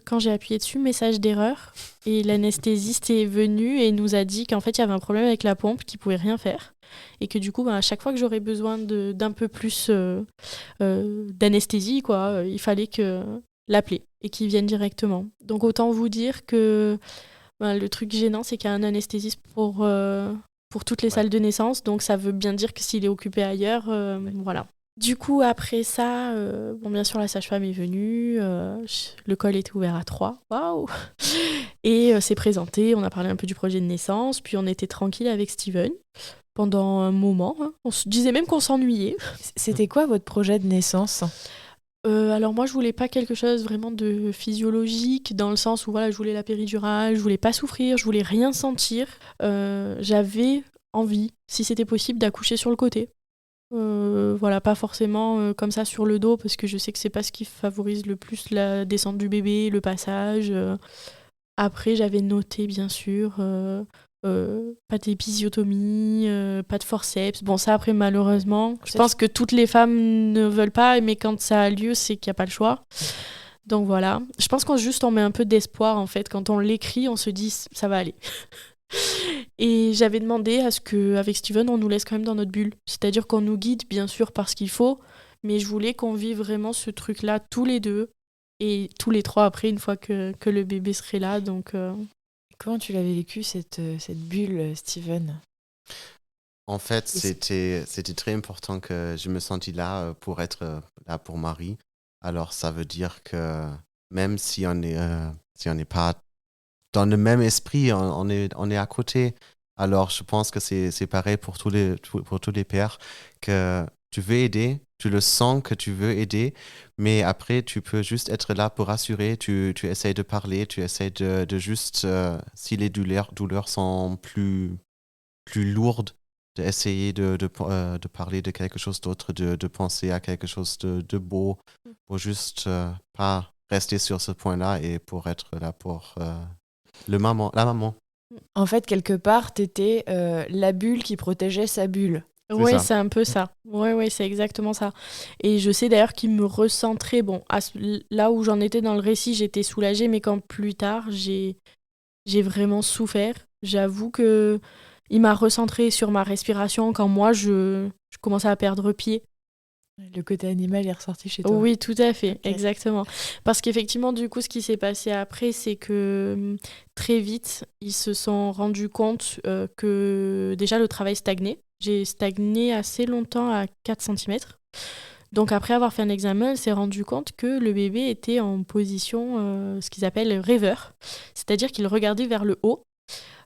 quand j'ai appuyé dessus, message d'erreur, et l'anesthésiste est venu et nous a dit qu'en fait il y avait un problème avec la pompe, qu'il pouvait rien faire, et que du coup, à chaque fois que j'aurais besoin d'un peu plus d'anesthésie, quoi, il fallait que l'appeler et qu'il vienne directement. Donc autant vous dire que le truc gênant, c'est qu'il y a un anesthésiste pour toutes les salles de naissance, donc ça veut bien dire que s'il est occupé ailleurs, voilà. Du coup, après ça, bien sûr, la sage-femme est venue, le col était ouvert à 3, waouh. Et s'est présenté, on a parlé un peu du projet de naissance, puis on était tranquille avec Steven pendant un moment. Hein. On se disait même qu'on s'ennuyait. C'était quoi votre projet de naissance ? Alors moi, je voulais pas quelque chose vraiment de physiologique, dans le sens où voilà, je voulais la péridurale, je voulais pas souffrir, je voulais rien sentir. J'avais envie, si c'était possible, d'accoucher sur le côté. Voilà, pas forcément comme ça sur le dos, parce que je sais que c'est pas ce qui favorise le plus la descente du bébé, le passage. Après, j'avais noté, bien sûr, pas d'épisiotomie, pas de forceps. Bon, ça, après, malheureusement, je pense que toutes les femmes ne veulent pas, mais quand ça a lieu, c'est qu'il n'y a pas le choix. Donc voilà. Je pense qu'on met un peu d'espoir, en fait. Quand on l'écrit, on se dit, ça va aller. Et j'avais demandé à ce qu'avec Steven, on nous laisse quand même dans notre bulle. C'est-à-dire qu'on nous guide, bien sûr, parce qu'il faut, mais je voulais qu'on vive vraiment ce truc-là tous les deux, et tous les 3 après, une fois que le bébé serait là. Donc, Comment tu l'avais vécu, cette bulle, Steven ? En fait, c'était très important que je me sentis là pour être là pour Marie. Alors, ça veut dire que même si on n'est pas dans le même esprit, on est à côté. Alors, je pense que c'est pareil pour tous les pères, que tu veux aider, tu le sens que tu veux aider, mais après, tu peux juste être là pour rassurer, tu essayes de parler, tu essayes de juste, si les douleurs sont plus lourdes, d'essayer de parler de quelque chose d'autre, de penser à quelque chose de beau, pour juste pas rester sur ce point-là et pour être là pour la maman. En fait, quelque part, t'étais la bulle qui protégeait sa bulle. Oui, ça. c'est un peu ça. Oui, c'est exactement ça. Et je sais d'ailleurs qu'il me recentrait. Bon, là où j'en étais dans le récit, j'étais soulagée, mais quand plus tard, j'ai vraiment souffert. J'avoue que il m'a recentré sur ma respiration quand moi, je commençais à perdre pied. Le côté animal est ressorti chez toi. Oui, tout à fait, Ok. exactement. Parce qu'effectivement, du coup, ce qui s'est passé après, c'est que très vite, ils se sont rendus compte que déjà le travail stagnait. J'ai stagné assez longtemps à 4 cm. Donc après avoir fait un examen, elle s'est rendu compte que le bébé était en position, ce qu'ils appellent rêveur. C'est-à-dire qu'il regardait vers le haut.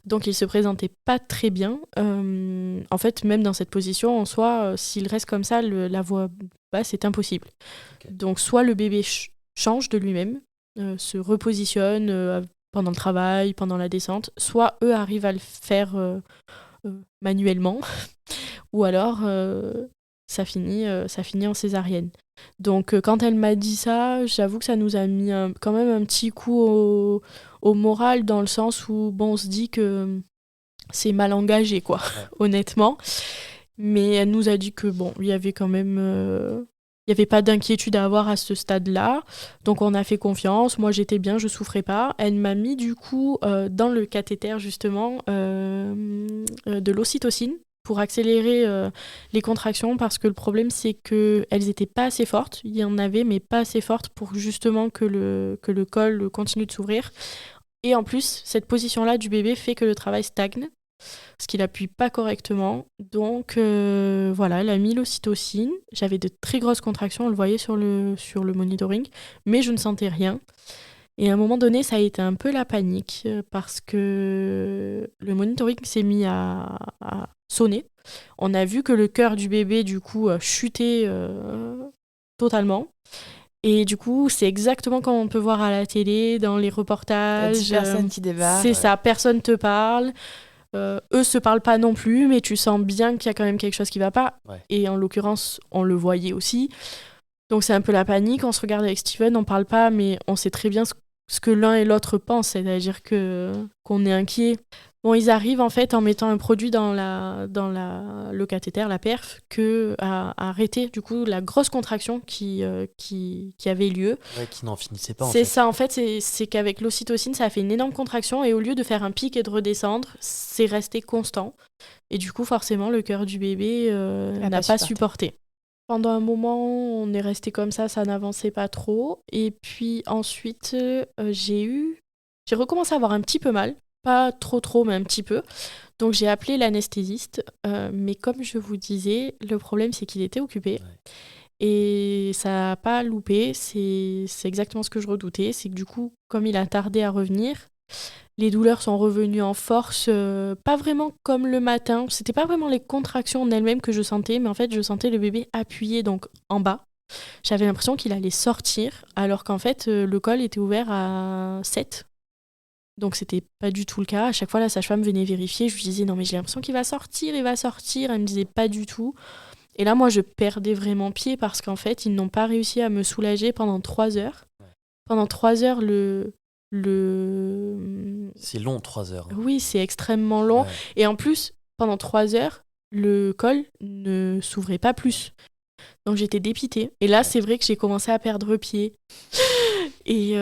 Donc il se présentait pas très bien. En fait, même dans cette position, en soi, s'il reste comme ça, la voix basse, c'est impossible. Ok. Donc soit le bébé change de lui-même, se repositionne pendant le travail, pendant la descente, soit eux arrivent à le faire manuellement, ou alors ça finit en césarienne. Donc quand elle m'a dit ça, j'avoue que ça nous a mis quand même un petit coup au moral, dans le sens où bon, on se dit que c'est mal engagé, quoi, honnêtement. Mais elle nous a dit que bon, il y avait quand même... il n'y avait pas d'inquiétude à avoir à ce stade-là. Donc on a fait confiance. Moi j'étais bien, je souffrais pas. Elle m'a mis du coup dans le cathéter justement de l'ocytocine pour accélérer les contractions, parce que le problème c'est qu'elles n'étaient pas assez fortes. Il y en avait mais pas assez fortes pour justement que le col continue de s'ouvrir. Et en plus, cette position-là du bébé fait que le travail stagne, parce qu'il appuie pas correctement. Donc voilà, elle a mis l'ocytocine. J'avais de très grosses contractions, on le voyait sur le monitoring, mais je ne sentais rien. Et à un moment donné, ça a été un peu la panique, parce que le monitoring s'est mis à sonner. On a vu que le cœur du bébé, du coup, chutait totalement. Et du coup, c'est exactement comme on peut voir à la télé, dans les reportages. 10 personnes qui débarquent. C'est ça, personne te parle. Eux se parlent pas non plus, mais tu sens bien qu'il y a quand même quelque chose qui va pas. Ouais. Et en l'occurrence, on le voyait aussi. Donc c'est un peu la panique. On se regarde avec Steven, on parle pas, mais on sait très bien ce que l'un et l'autre pensent, c'est-à-dire qu'on est inquiet. Bon, ils arrivent en fait en mettant un produit dans le cathéter, la perf, à arrêter du coup la grosse contraction qui avait lieu. Ouais, qui n'en finissait pas en C'est fait. ça, en fait, c'est qu'avec l'ocytocine, ça a fait une énorme contraction, et au lieu de faire un pic et de redescendre, c'est resté constant. Et du coup, forcément, le cœur du bébé n'a pas supporté. Pendant un moment, on est resté comme ça n'avançait pas trop. Et puis ensuite, j'ai recommencé à avoir un petit peu mal. Pas trop, mais un petit peu. Donc j'ai appelé l'anesthésiste. Mais comme je vous disais, le problème, c'est qu'il était occupé. Ouais. Et ça n'a pas loupé, c'est exactement ce que je redoutais. C'est que du coup, comme il a tardé à revenir, les douleurs sont revenues en force, pas vraiment comme le matin. C'était pas vraiment les contractions en elles-mêmes que je sentais, mais en fait, je sentais le bébé appuyé donc en bas. J'avais l'impression qu'il allait sortir, alors qu'en fait, le col était ouvert à 7. Donc c'était pas du tout le cas. À chaque fois, la sage-femme venait vérifier. Je lui disais non mais j'ai l'impression qu'il va sortir, il va sortir. Elle me disait pas du tout. Et là, moi, je perdais vraiment pied, parce qu'en fait, ils n'ont pas réussi à me soulager pendant 3 heures. Ouais. Pendant 3 heures, C'est long, 3 heures. Oui, c'est extrêmement long. Ouais. Et en plus, pendant 3 heures, le col ne s'ouvrait pas plus. Donc j'étais dépitée. Et là, c'est vrai que j'ai commencé à perdre pied. Et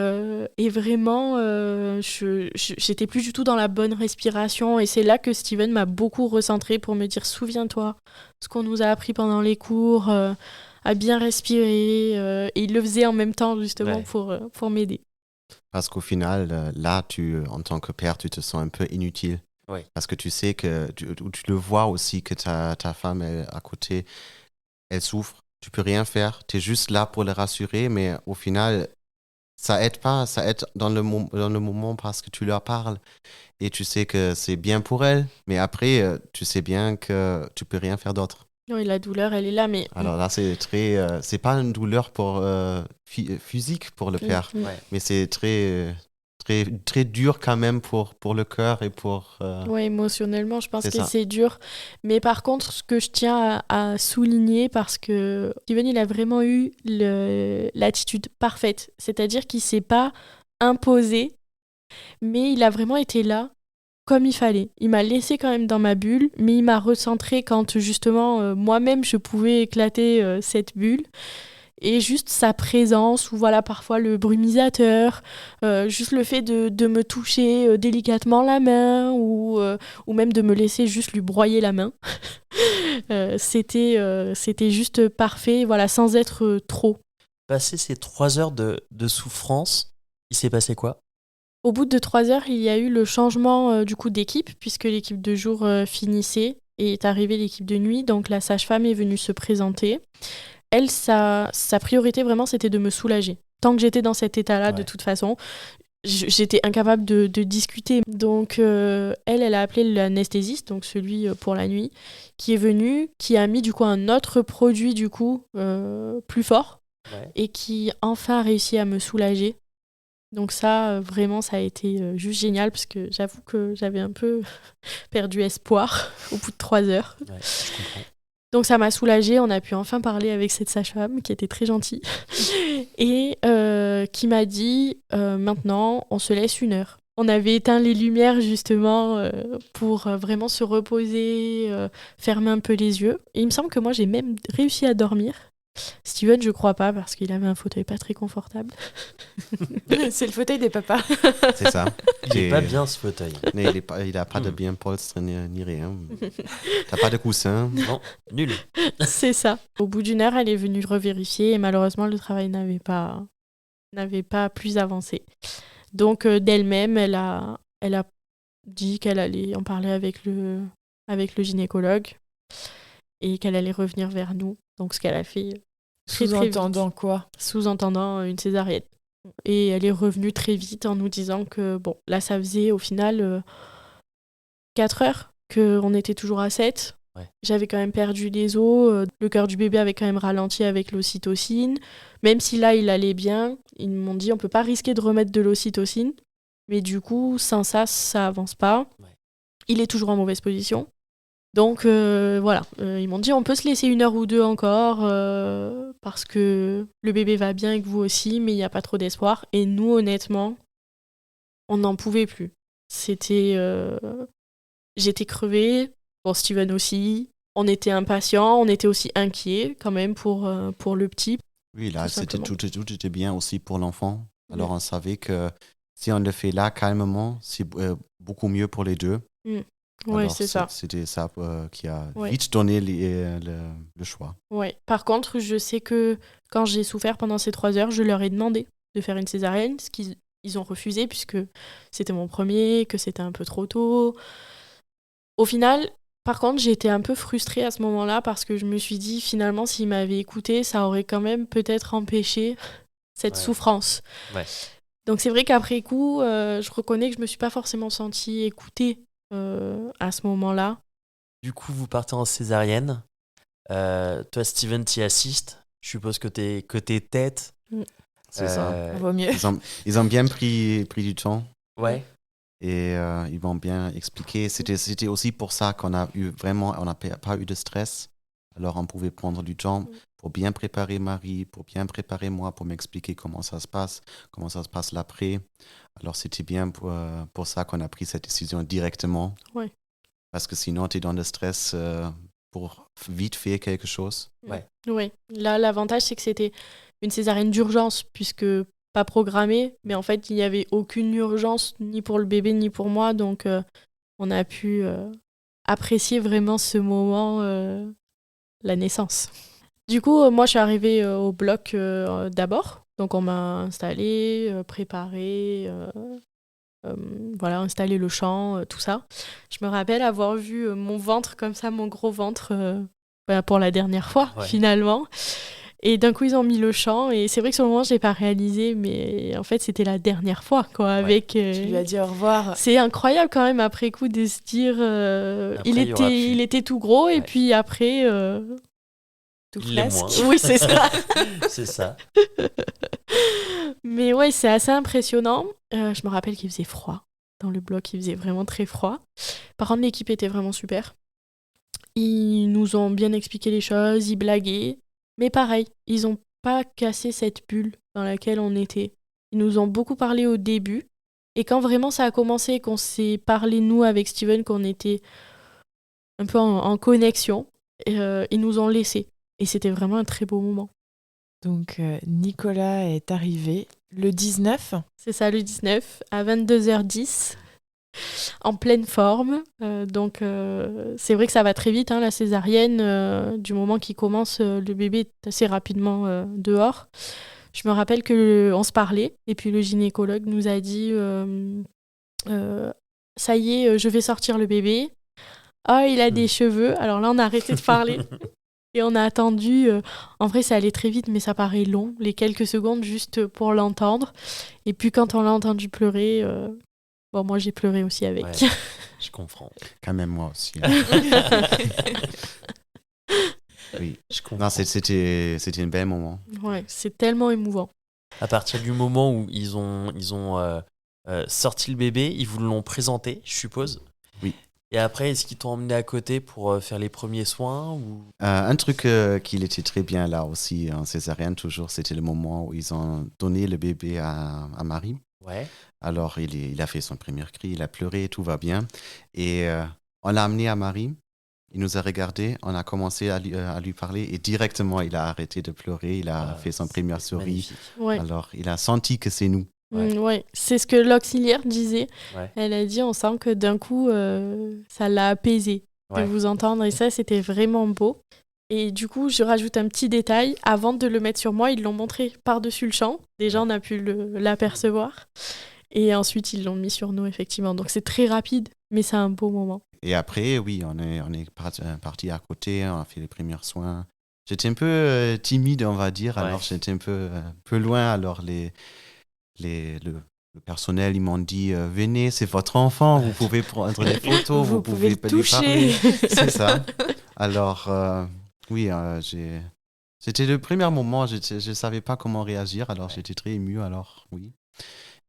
vraiment, j'étais plus du tout dans la bonne respiration. Et c'est là que Steven m'a beaucoup recentrée pour me dire, souviens-toi, ce qu'on nous a appris pendant les cours, à bien respirer. Et il le faisait en même temps, justement, pour m'aider. Parce qu'au final, là, en tant que père, tu te sens un peu inutile. Ouais. Parce que tu sais que tu le vois aussi que ta femme à côté, elle souffre. Tu peux rien faire. Tu es juste là pour le rassurer, mais au final, ça aide pas. Ça aide dans le moment parce que tu leur parles et tu sais que c'est bien pour elle. Mais après, tu sais bien que tu peux rien faire d'autre. Oui, la douleur, elle est là, mais... Alors là, c'est c'est pas une douleur physique pour le père, Ouais. mais c'est très dur quand même pour le cœur et pour... Oui, émotionnellement, je pense C'est que ça. c'est dur. Mais par contre, ce que je tiens à souligner, parce que Steven, il a vraiment eu l'attitude parfaite. C'est-à-dire qu'il ne s'est pas imposé, mais il a vraiment été là comme il fallait. Il m'a laissé quand même dans ma bulle, mais il m'a recentré quand justement moi-même je pouvais éclater cette bulle. Et juste sa présence, ou voilà, parfois le brumisateur, juste le fait de me toucher délicatement la main, ou même de me laisser juste lui broyer la main. C'était juste parfait, voilà, sans être trop. Passé ces 3 heures de souffrance, il s'est passé quoi ? Au bout de 3 heures, il y a eu le changement du coup d'équipe, puisque l'équipe de jour finissait et est arrivée l'équipe de nuit. Donc la sage-femme est venue se présenter. Elle, sa priorité vraiment, c'était de me soulager. Tant que j'étais dans cet état-là, de toute façon, j'étais incapable de discuter. Donc elle a appelé l'anesthésiste, donc celui pour la nuit, qui est venu, qui a mis du coup un autre produit du coup plus fort et qui enfin a réussi à me soulager. Donc ça, vraiment, ça a été juste génial parce que j'avoue que j'avais un peu perdu espoir au bout de 3 heures. Ouais, je comprends. Donc ça m'a soulagée, on a pu enfin parler avec cette sage-femme qui était très gentille et qui m'a dit maintenant on se laisse 1 heure. On avait éteint les lumières justement pour vraiment se reposer, fermer un peu les yeux. Et il me semble que moi j'ai même réussi à dormir. Steven, je crois pas parce qu'il avait un fauteuil pas très confortable. C'est le fauteuil des papas. C'est ça. Il est pas bien ce fauteuil. Mais il a pas de bien polstre ni rien. T'as pas de coussin. Non, nul. C'est ça. Au bout d'1 heure, elle est venue revérifier et malheureusement, le travail n'avait pas plus avancé. Donc, d'elle-même, elle a dit qu'elle allait en parler avec le gynécologue et qu'elle allait revenir vers nous. Donc, ce qu'elle a fait très, très vite. Sous-entendant quoi ? Sous-entendant une césarienne. Et elle est revenue très vite en nous disant que, bon, là, ça faisait au final 4 heures qu'on était toujours à 7. Ouais. J'avais quand même perdu les os. Le cœur du bébé avait quand même ralenti avec l'ocytocine. Même si là, il allait bien, ils m'ont dit on peut pas risquer de remettre de l'ocytocine. Mais du coup, sans ça, ça avance pas. Ouais. Il est toujours en mauvaise position. Donc voilà, ils m'ont dit on peut se laisser 1 heure ou 2 encore parce que le bébé va bien et que vous aussi, mais il n'y a pas trop d'espoir. Et nous, honnêtement, on n'en pouvait plus. J'étais crevée, bon, Steven aussi. On était impatients, on était aussi inquiets quand même pour le petit. Oui, là, tout était bien aussi pour l'enfant. Alors on savait que si on le fait là calmement, c'est beaucoup mieux pour les deux. Oui, c'est ça. C'était ça qui a vite donné le choix. Ouais. Par contre, je sais que quand j'ai souffert pendant ces 3 heures, je leur ai demandé de faire une césarienne, ce qu'ils ont refusé puisque c'était mon premier, que c'était un peu trop tôt. Au final, par contre, j'ai été un peu frustrée à ce moment-là parce que je me suis dit, finalement, s'ils m'avaient écoutée, ça aurait quand même peut-être empêché cette souffrance. Ouais. Donc c'est vrai qu'après coup, je reconnais que je me suis pas forcément sentie écoutée à ce moment-là. Du coup, vous partez en césarienne. Toi, Steven, t'y assistes. Je suppose que t'es tête. C'est ça. Vaut mieux. Ils ont bien pris du temps. Ouais. Et ils m'ont bien expliqué. C'était aussi pour ça qu'on a eu vraiment, on n'a pas eu de stress. Alors on pouvait prendre du temps pour bien préparer Marie, pour bien préparer moi, pour m'expliquer comment ça se passe l'après. Alors c'était bien pour ça qu'on a pris cette décision directement. Ouais. Parce que sinon tu es dans le stress pour vite faire quelque chose. Ouais. Oui. Là, l'avantage c'est que c'était une césarienne d'urgence puisque pas programmée, mais en fait il n'y avait aucune urgence ni pour le bébé ni pour moi, donc on a pu apprécier vraiment ce moment, la naissance. Du coup, moi je suis arrivée au bloc d'abord, donc on m'a installée, préparée, installé le champ, tout ça. Je me rappelle avoir vu mon ventre comme ça, mon gros ventre, pour la dernière fois finalement. Et d'un coup, ils ont mis le champ. Et c'est vrai que sur le moment, je n'ai pas réalisé. Mais en fait, c'était la dernière fois. Avec, tu lui as dit au revoir. C'est incroyable quand même, après coup, de se dire... il était tout gros. Et puis après... tout flasque. Oui, c'est ça. C'est ça. Mais ouais, c'est assez impressionnant. Je me rappelle qu'il faisait froid. Dans le bloc, il faisait vraiment très froid. Par contre, l'équipe était vraiment super. Ils nous ont bien expliqué les choses. Ils blaguaient. Mais pareil, ils n'ont pas cassé cette bulle dans laquelle on était. Ils nous ont beaucoup parlé au début. Et quand vraiment ça a commencé, qu'on s'est parlé, nous, avec Steven, qu'on était un peu en connexion, ils nous ont laissés. Et c'était vraiment un très beau moment. Donc Nicolas est arrivé le 19. C'est ça, le 19, à 22h10, en pleine forme. Donc c'est vrai que ça va très vite, la césarienne. Du moment qu'il commence, le bébé est assez rapidement dehors. Je me rappelle qu'on se parlait, et puis le gynécologue nous a dit ça y est, je vais sortir le bébé. Ah, il a des cheveux. Alors là, on a arrêté de parler. Et on a attendu. En vrai, ça allait très vite, mais ça paraît long, les quelques secondes juste pour l'entendre. Et puis quand on l'a entendu pleurer, moi j'ai pleuré aussi avec. Ouais, je comprends. Quand même, moi aussi. Oui, Je comprends. non, c'était un bel moment. Ouais, c'est tellement émouvant. À partir du moment où ils ont sorti le bébé, ils vous l'ont présenté, je suppose. Oui. Et après, est-ce qu'ils t'ont emmené à côté pour faire les premiers soins ou... Un truc qu'il était très bien là aussi, en césarienne toujours, c'était le moment où ils ont donné le bébé à Marie. Ouais. Alors, il a fait son premier cri, il a pleuré, tout va bien. Et on l'a amené à Marie, il nous a regardé, on a commencé à lui parler et directement, il a arrêté de pleurer, il a fait son premier souris. Magnifique. Ouais. Alors, il a senti que c'est nous. Ouais. Ouais. C'est ce que l'auxiliaire disait. Ouais. Elle a dit, on sent que d'un coup, ça l'a apaisé de vous entendre. Et ça, c'était vraiment beau. Et du coup, je rajoute un petit détail. Avant de le mettre sur moi, ils l'ont montré par-dessus le champ. Déjà, on a pu l'apercevoir. Et ensuite, ils l'ont mis sur nous, effectivement. Donc, c'est très rapide, mais c'est un beau moment. Et après, oui, on est parti à côté, on a fait les premiers soins. J'étais un peu timide, on va dire. Ouais. Alors, j'étais un peu loin. Alors, le personnel, ils m'ont dit venez, c'est votre enfant, vous pouvez prendre des photos, vous pouvez le lui toucher. parler. C'est ça. Alors, oui, c'était le premier moment, je ne savais pas comment réagir, alors j'étais très ému, alors oui.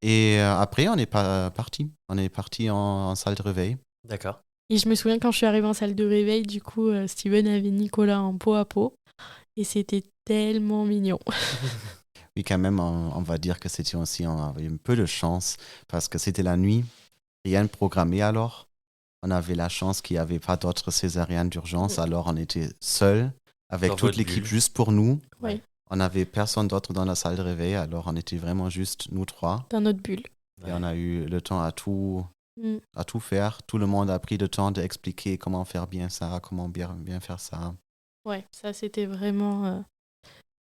Et après, on est parti. On est parti en salle de réveil. D'accord. Et je me souviens quand je suis arrivée en salle de réveil, du coup, Steven avait Nicolas en peau à peau. Et c'était tellement mignon. Oui, quand même, on va dire que c'était aussi, on avait un peu de chance parce que c'était la nuit, rien de programmé alors. On avait la chance qu'il n'y avait pas d'autres césariennes d'urgence, alors on était seuls avec Dans toute votre l'équipe bulle. juste pour nous. Ouais. On n'avait personne d'autre dans la salle de réveil, alors on était vraiment juste nous trois. Dans notre bulle. Et on a eu le temps à tout faire. Tout le monde a pris le temps d'expliquer comment faire bien ça, comment bien faire ça. Ouais, ça c'était vraiment...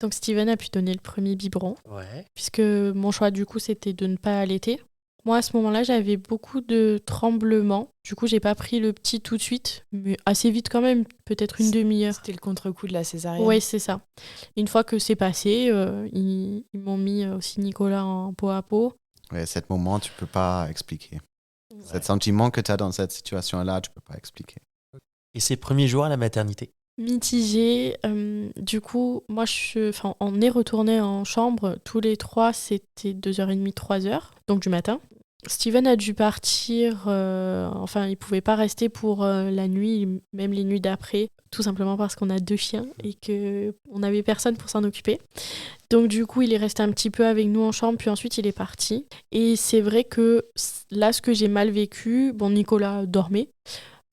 Donc Steven a pu donner le premier biberon, Ouais. puisque mon choix du coup c'était de ne pas allaiter. Moi à ce moment-là j'avais beaucoup de tremblements, du coup j'ai pas pris le petit tout de suite, mais assez vite quand même, peut-être une demi-heure. C'était le contre-coup de la césarienne. Ouais, c'est ça. Une fois que c'est passé, ils m'ont mis aussi Nicolas en peau à peau. Ouais, cet moment, tu ne peux pas expliquer. Cet sentiment que tu as dans cette situation-là, tu ne peux pas expliquer. Et ces premiers jours à la maternité? Mitigé. Du coup, moi, on est retourné en chambre tous les trois, c'était 2h30, 3h, donc du matin. Steven a dû partir, il pouvait pas rester pour la nuit, même les nuits d'après, tout simplement parce qu'on a 2 chiens et qu'on n'avait personne pour s'en occuper. Donc du coup, il est resté un petit peu avec nous en chambre, puis ensuite il est parti. Et c'est vrai que là, ce que j'ai mal vécu, Nicolas dormait,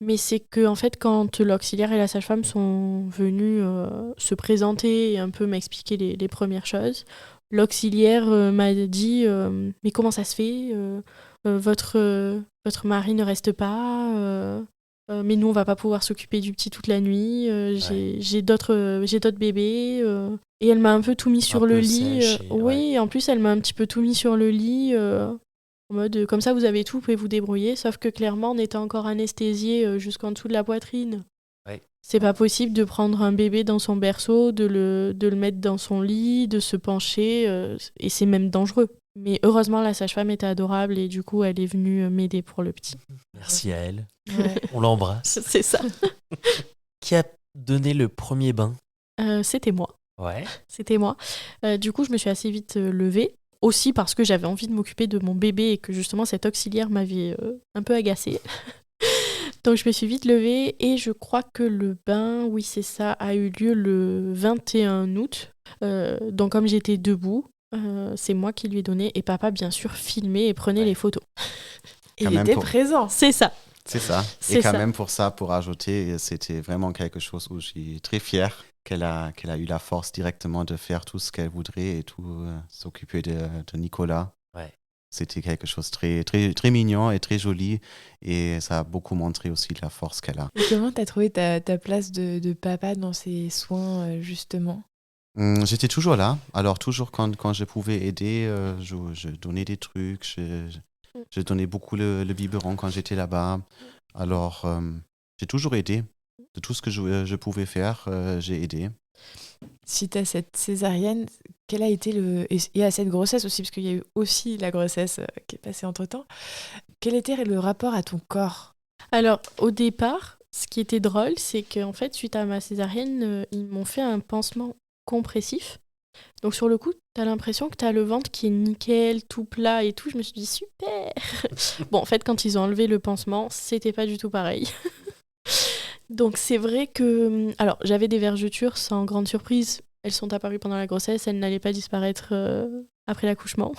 mais c'est que en fait, quand l'auxiliaire et la sage-femme sont venus se présenter et un peu m'expliquer les premières choses, l'auxiliaire m'a dit mais comment ça se fait votre mari ne reste pas mais nous on va pas pouvoir s'occuper du petit toute la nuit j'ai d'autres bébés et elle m'a un peu tout mis sur le lit oui, en plus elle m'a un petit peu tout mis sur le lit en mode comme ça vous avez tout, vous pouvez vous débrouiller, sauf que clairement on était encore anesthésié jusqu'en dessous de la poitrine. C'est pas possible de prendre un bébé dans son berceau, de le mettre dans son lit, de se pencher, et c'est même dangereux. Mais heureusement, la sage-femme était adorable et du coup, elle est venue m'aider pour le petit. Merci à elle. Ouais. On l'embrasse. C'est ça. Qui a donné le premier bain? C'était moi. Ouais. C'était moi. Du coup, je me suis assez vite levée. Aussi parce que j'avais envie de m'occuper de mon bébé et que justement, cette auxiliaire m'avait un peu agacée. Donc je me suis vite levée et je crois que le bain, oui c'est ça, a eu lieu le 21 août. Donc comme j'étais debout, c'est moi qui lui ai donné et papa bien sûr filmait et prenait les photos. Et Quand il même était pour- présent. C'est ça. C'est ça. C'est Et quand ça. même pour ajouter, c'était vraiment quelque chose où je suis très fier qu'elle a eu la force directement de faire tout ce qu'elle voudrait et tout s'occuper de Nicolas. Ouais. C'était quelque chose de très, très, très mignon et très joli et ça a beaucoup montré aussi la force qu'elle a. Et comment t'as trouvé ta place de papa dans ces soins, justement ? J'étais toujours là. Alors, toujours quand je pouvais aider, je donnais des trucs. Je donnais beaucoup le biberon quand j'étais là-bas. Alors, j'ai toujours aidé. De tout ce que je pouvais faire, j'ai aidé. Suite à cette césarienne, quel a été et à cette grossesse aussi, parce qu'il y a eu aussi la grossesse qui est passée entre-temps, quel était le rapport à ton corps ? Alors, au départ, ce qui était drôle, c'est qu'en fait, suite à ma césarienne, ils m'ont fait un pansement compressif. Donc, sur le coup, t'as l'impression que t'as le ventre qui est nickel, tout plat et tout. Je me suis dit, super. Bon, en fait, quand ils ont enlevé le pansement, c'était pas du tout pareil. Donc, c'est vrai que... Alors, j'avais des vergetures sans grande surprise. Elles sont apparues pendant la grossesse. Elles n'allaient pas disparaître après l'accouchement.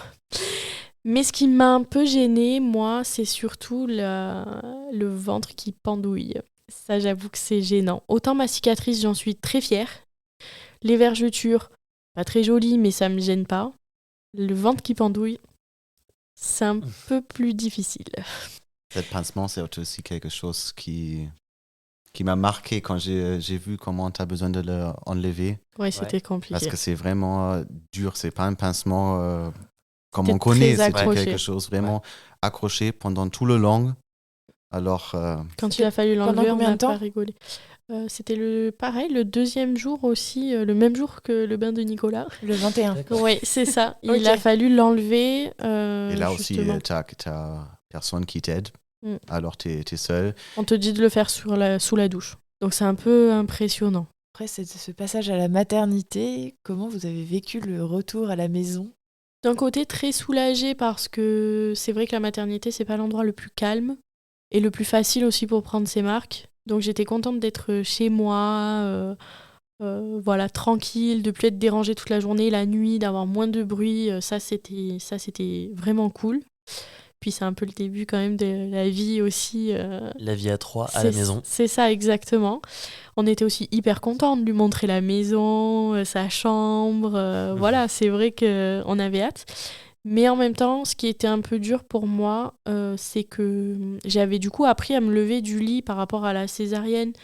Mais ce qui m'a un peu gênée, moi, c'est surtout le ventre qui pendouille. Ça, j'avoue que c'est gênant. Autant ma cicatrice, j'en suis très fière. Les vergetures, pas très jolies, mais ça me gêne pas. Le ventre qui pendouille, c'est un peu plus difficile. Cet pincement, c'est aussi quelque chose qui m'a marqué quand j'ai vu comment tu as besoin de l'enlever. Ouais, c'était compliqué. Parce que c'est vraiment dur. C'est pas un pincement comme C'était on connaît. très C'est accroché. quelque chose vraiment accroché pendant tout le long. Alors, Quand il a fallu l'enlever, pendant on combien n'a de temps pas rigolé. C'était pareil, le deuxième jour aussi, le même jour que le bain de Nicolas. Le 21. Oui, c'est ça. Ok. Il a fallu l'enlever. et là aussi, justement. t'as personne qui t'aide. Mm. Alors, t'es seul. On te dit de le faire sous la douche. Donc c'est un peu impressionnant. Après ce passage à la maternité, comment vous avez vécu le retour à la maison ? D'un côté, très soulagée parce que c'est vrai que la maternité, c'est pas l'endroit le plus calme et le plus facile aussi pour prendre ses marques. Donc j'étais contente d'être chez moi, voilà, tranquille, de plus être dérangée toute la journée, la nuit, d'avoir moins de bruit. Ça, c'était vraiment cool. Puis c'est un peu le début quand même de la vie aussi. La vie à 3 à la maison. C'est ça, exactement. On était aussi hyper contents de lui montrer la maison, sa chambre. Voilà, c'est vrai qu'on avait hâte. Mais en même temps, ce qui était un peu dur pour moi, c'est que j'avais du coup appris à me lever du lit par rapport à la césarienne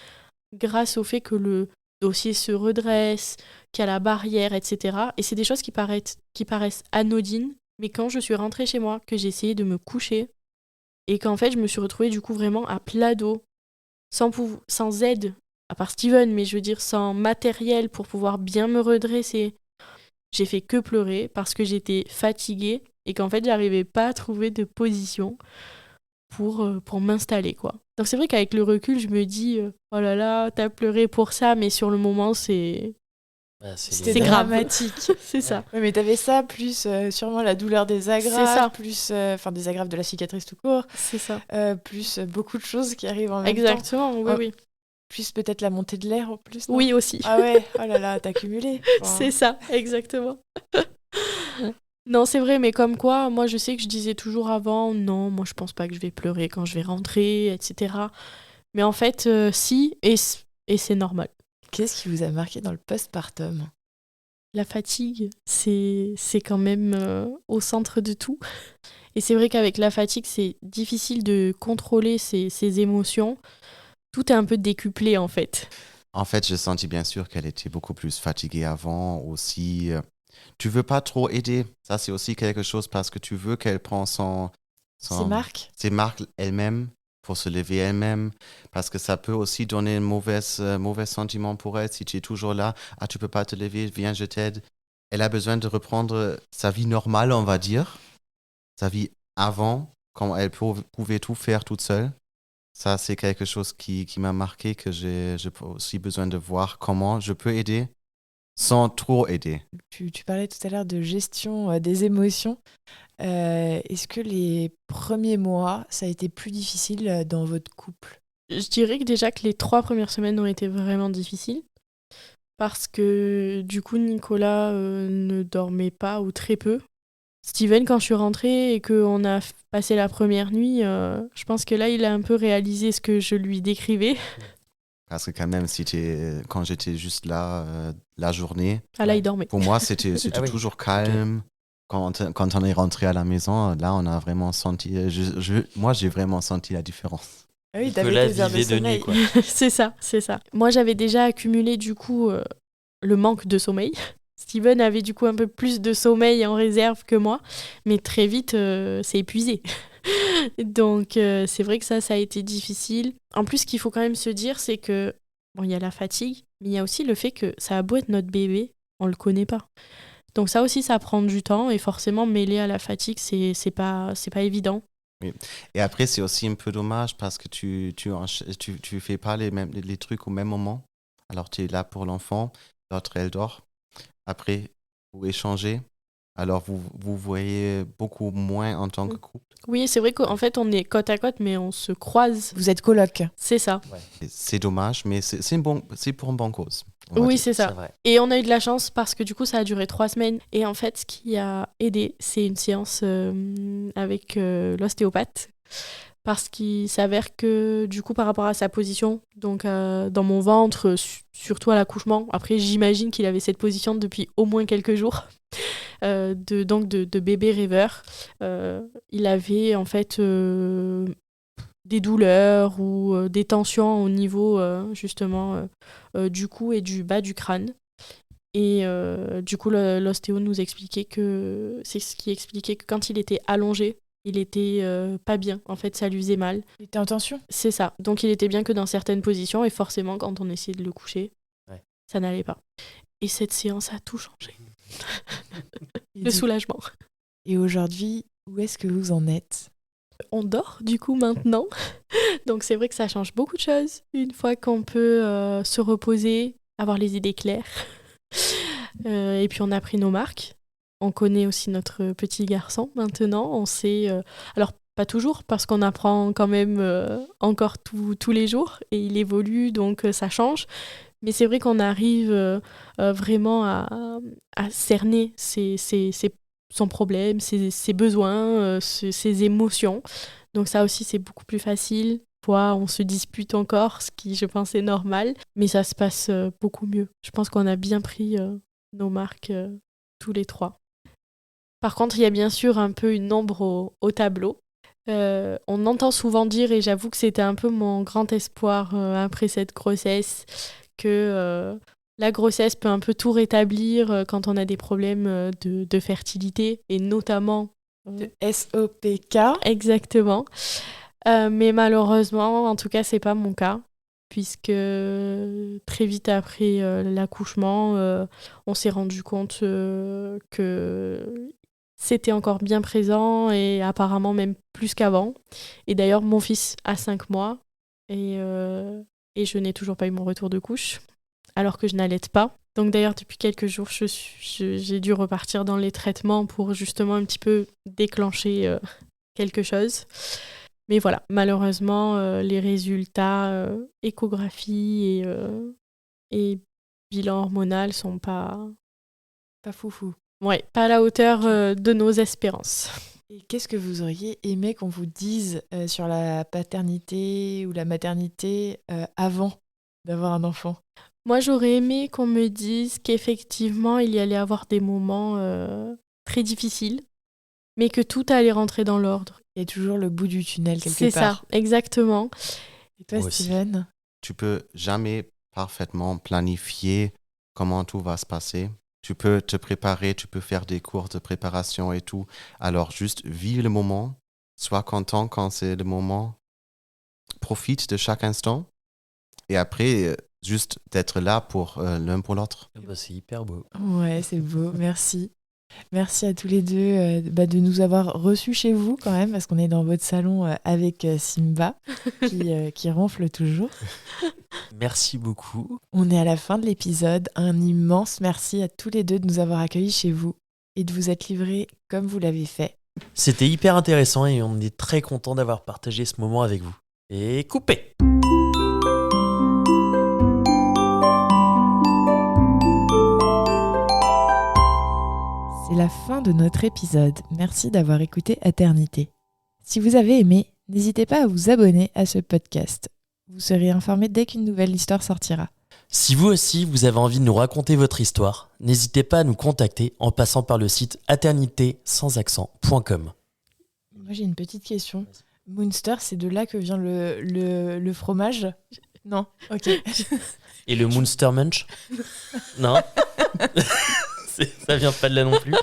grâce au fait que le dossier se redresse, qu'il y a la barrière, etc. Et c'est des choses qui paraissent anodines. Mais quand je suis rentrée chez moi, que j'ai essayé de me coucher, et qu'en fait, je me suis retrouvée du coup vraiment à plat dos, sans aide, à part Steven, mais je veux dire sans matériel pour pouvoir bien me redresser, j'ai fait que pleurer parce que j'étais fatiguée et qu'en fait, j'arrivais pas à trouver de position pour m'installer, quoi. Donc c'est vrai qu'avec le recul, je me dis, oh là là, t'as pleuré pour ça, mais sur le moment, c'est C'était C'est grave. dramatique. c'est ça. Oui, mais t'avais ça, plus sûrement la douleur des C'est ça. agrafes, plus des agrafes de la cicatrice tout court, C'est ça. plus beaucoup de choses qui arrivent en même temps. Exactement, oui, Oh. oui. Plus peut-être la montée de l'air en plus. Non Oui, aussi. Ah ouais, oh là là, t'as cumulé. Enfin, C'est ça, exactement. Non, c'est vrai, mais comme quoi, moi, je sais que je disais toujours avant, non, moi, je pense pas que je vais pleurer quand je vais rentrer, etc. Mais en fait, si, et c'est normal. Qu'est-ce qui vous a marqué dans le postpartum ? La fatigue, c'est quand même au centre de tout. Et c'est vrai qu'avec la fatigue, c'est difficile de contrôler ses émotions. Tout est un peu décuplé, en fait. En fait, j'ai senti bien sûr qu'elle était beaucoup plus fatiguée avant aussi. Tu veux pas trop aider. Ça, c'est aussi quelque chose parce que tu veux qu'elle prenne Ces marques ? ses marques elle-même pour se lever elle-même. Parce que ça peut aussi donner un mauvais sentiment pour elle si tu es toujours là. Ah, tu peux pas te lever, viens, je t'aide. Elle a besoin de reprendre sa vie normale, on va dire. Sa vie avant, quand elle pouvait tout faire toute seule. Ça, c'est quelque chose qui m'a marqué, que j'ai aussi besoin de voir comment je peux aider sans trop aider. Tu parlais tout à l'heure de gestion des émotions. Est-ce que les premiers mois, ça a été plus difficile dans votre couple ? Je dirais que déjà que les 3 premières semaines ont été vraiment difficiles. Parce que du coup, Nicolas ne dormait pas ou très peu. Steven, quand je suis rentrée et qu'on a passé la première nuit, je pense que là, il a un peu réalisé ce que je lui décrivais. Parce que quand même, quand j'étais juste là la journée, là, il dormait. pour moi, c'était Ah oui. toujours calme. Quand on est rentré à la maison, là, on a vraiment senti... moi, j'ai vraiment senti la différence. Ah oui, Nicolas t'avais 2 heures de vivait de sommeil. nuit, quoi. C'est ça. Moi, j'avais déjà accumulé du coup le manque de sommeil. Steven avait du coup un peu plus de sommeil en réserve que moi, mais très vite, c'est épuisé. Donc, c'est vrai que ça a été difficile. En plus, ce qu'il faut quand même se dire, c'est que, bon, il y a la fatigue, mais il y a aussi le fait que ça a beau être notre bébé, on le connaît pas. Donc ça aussi, ça prend du temps, et forcément, mêlé à la fatigue, c'est pas évident. Oui. Et après, c'est aussi un peu dommage parce que tu fais pas les trucs au même moment. Alors, tu es là pour l'enfant, l'autre, elle dort. Après, vous échangez. Alors, vous voyez beaucoup moins en tant que couple. Oui, c'est vrai qu'en fait, on est côte à côte, mais on se croise. Vous êtes coloc. C'est ça. Et c'est dommage, mais c'est pour une bonne cause. Oui, dire. c'est ça. C'est vrai. Et on a eu de la chance parce que du coup, ça a duré 3 semaines. Et en fait, ce qui a aidé, c'est une séance avec l'ostéopathe. Parce qu'il s'avère que du coup, par rapport à sa position, donc dans mon ventre, surtout à l'accouchement, après j'imagine qu'il avait cette position depuis au moins quelques jours, de bébé rêveur. Il avait en fait des douleurs ou des tensions au niveau justement du cou et du bas du crâne. Et du coup, l'ostéo nous expliquait que c'est ce qui expliquait que quand il était allongé, il était pas bien. En fait, ça lui faisait mal. Il était en tension. C'est ça. Donc, il était bien que dans certaines positions. Et forcément, quand on essayait de le coucher, ça n'allait pas. Et cette séance a tout changé. Le soulagement. Et aujourd'hui, où est-ce que vous en êtes ? On dort, du coup, maintenant. Donc, c'est vrai que ça change beaucoup de choses. Une fois qu'on peut se reposer, avoir les idées claires. Et puis, on a pris nos marques. On connaît aussi notre petit garçon maintenant. On sait... alors, pas toujours, parce qu'on apprend quand même encore tous les jours. Et il évolue, donc ça change. Mais c'est vrai qu'on arrive vraiment à cerner son problème, ses besoins, ses émotions. Donc ça aussi, c'est beaucoup plus facile. Parfois, on se dispute encore, ce qui, je pense, est normal. Mais ça se passe beaucoup mieux. Je pense qu'on a bien pris nos marques tous les 3. Par contre, il y a bien sûr un peu une ombre au tableau. On entend souvent dire, et j'avoue que c'était un peu mon grand espoir après cette grossesse, que la grossesse peut un peu tout rétablir quand on a des problèmes de fertilité, et notamment... de SOPK. Exactement. Mais malheureusement, en tout cas, c'est pas mon cas, puisque très vite après l'accouchement, on s'est rendu compte que c'était encore bien présent, et apparemment même plus qu'avant. Et d'ailleurs, mon fils a 5 mois, et je n'ai toujours pas eu mon retour de couche, alors que je n'allaite pas. Donc d'ailleurs, depuis quelques jours, j'ai dû repartir dans les traitements pour justement un petit peu déclencher quelque chose. Mais voilà, malheureusement, les résultats échographie et bilan hormonal sont pas foufou. Ouais, pas à la hauteur de nos espérances. Et qu'est-ce que vous auriez aimé qu'on vous dise sur la paternité ou la maternité avant d'avoir un enfant ? Moi, j'aurais aimé qu'on me dise qu'effectivement, il y allait avoir des moments très difficiles, mais que tout allait rentrer dans l'ordre. Il y a toujours le bout du tunnel quelque C'est part. ça, exactement. Et toi, Moi Steven ? Tu peux jamais parfaitement planifier comment tout va se passer. Tu peux te préparer, tu peux faire des cours de préparation et tout. Alors, juste vive le moment. Sois content quand c'est le moment. Profite de chaque instant. Et après, juste d'être là pour l'un pour l'autre. Ah bah, c'est hyper beau. Ouais, c'est beau, merci. Merci à tous les deux de nous avoir reçus chez vous quand même, parce qu'on est dans votre salon avec Simba, qui ronfle toujours. Merci beaucoup. On est à la fin de l'épisode. Un immense merci à tous les deux de nous avoir accueillis chez vous et de vous être livrés comme vous l'avez fait. C'était hyper intéressant et on est très content d'avoir partagé ce moment avec vous. Et coupé! C'est la fin de notre épisode. Merci d'avoir écouté Aternité. Si vous avez aimé, n'hésitez pas à vous abonner à ce podcast. Vous serez informés dès qu'une nouvelle histoire sortira. Si vous aussi, vous avez envie de nous raconter votre histoire, n'hésitez pas à nous contacter en passant par le site aternitésansaccent.com. Moi, j'ai une petite question. Munster, c'est de là que vient le fromage ? Non, ok. Et le Munster Munch ? Non. Ça vient pas de là non plus.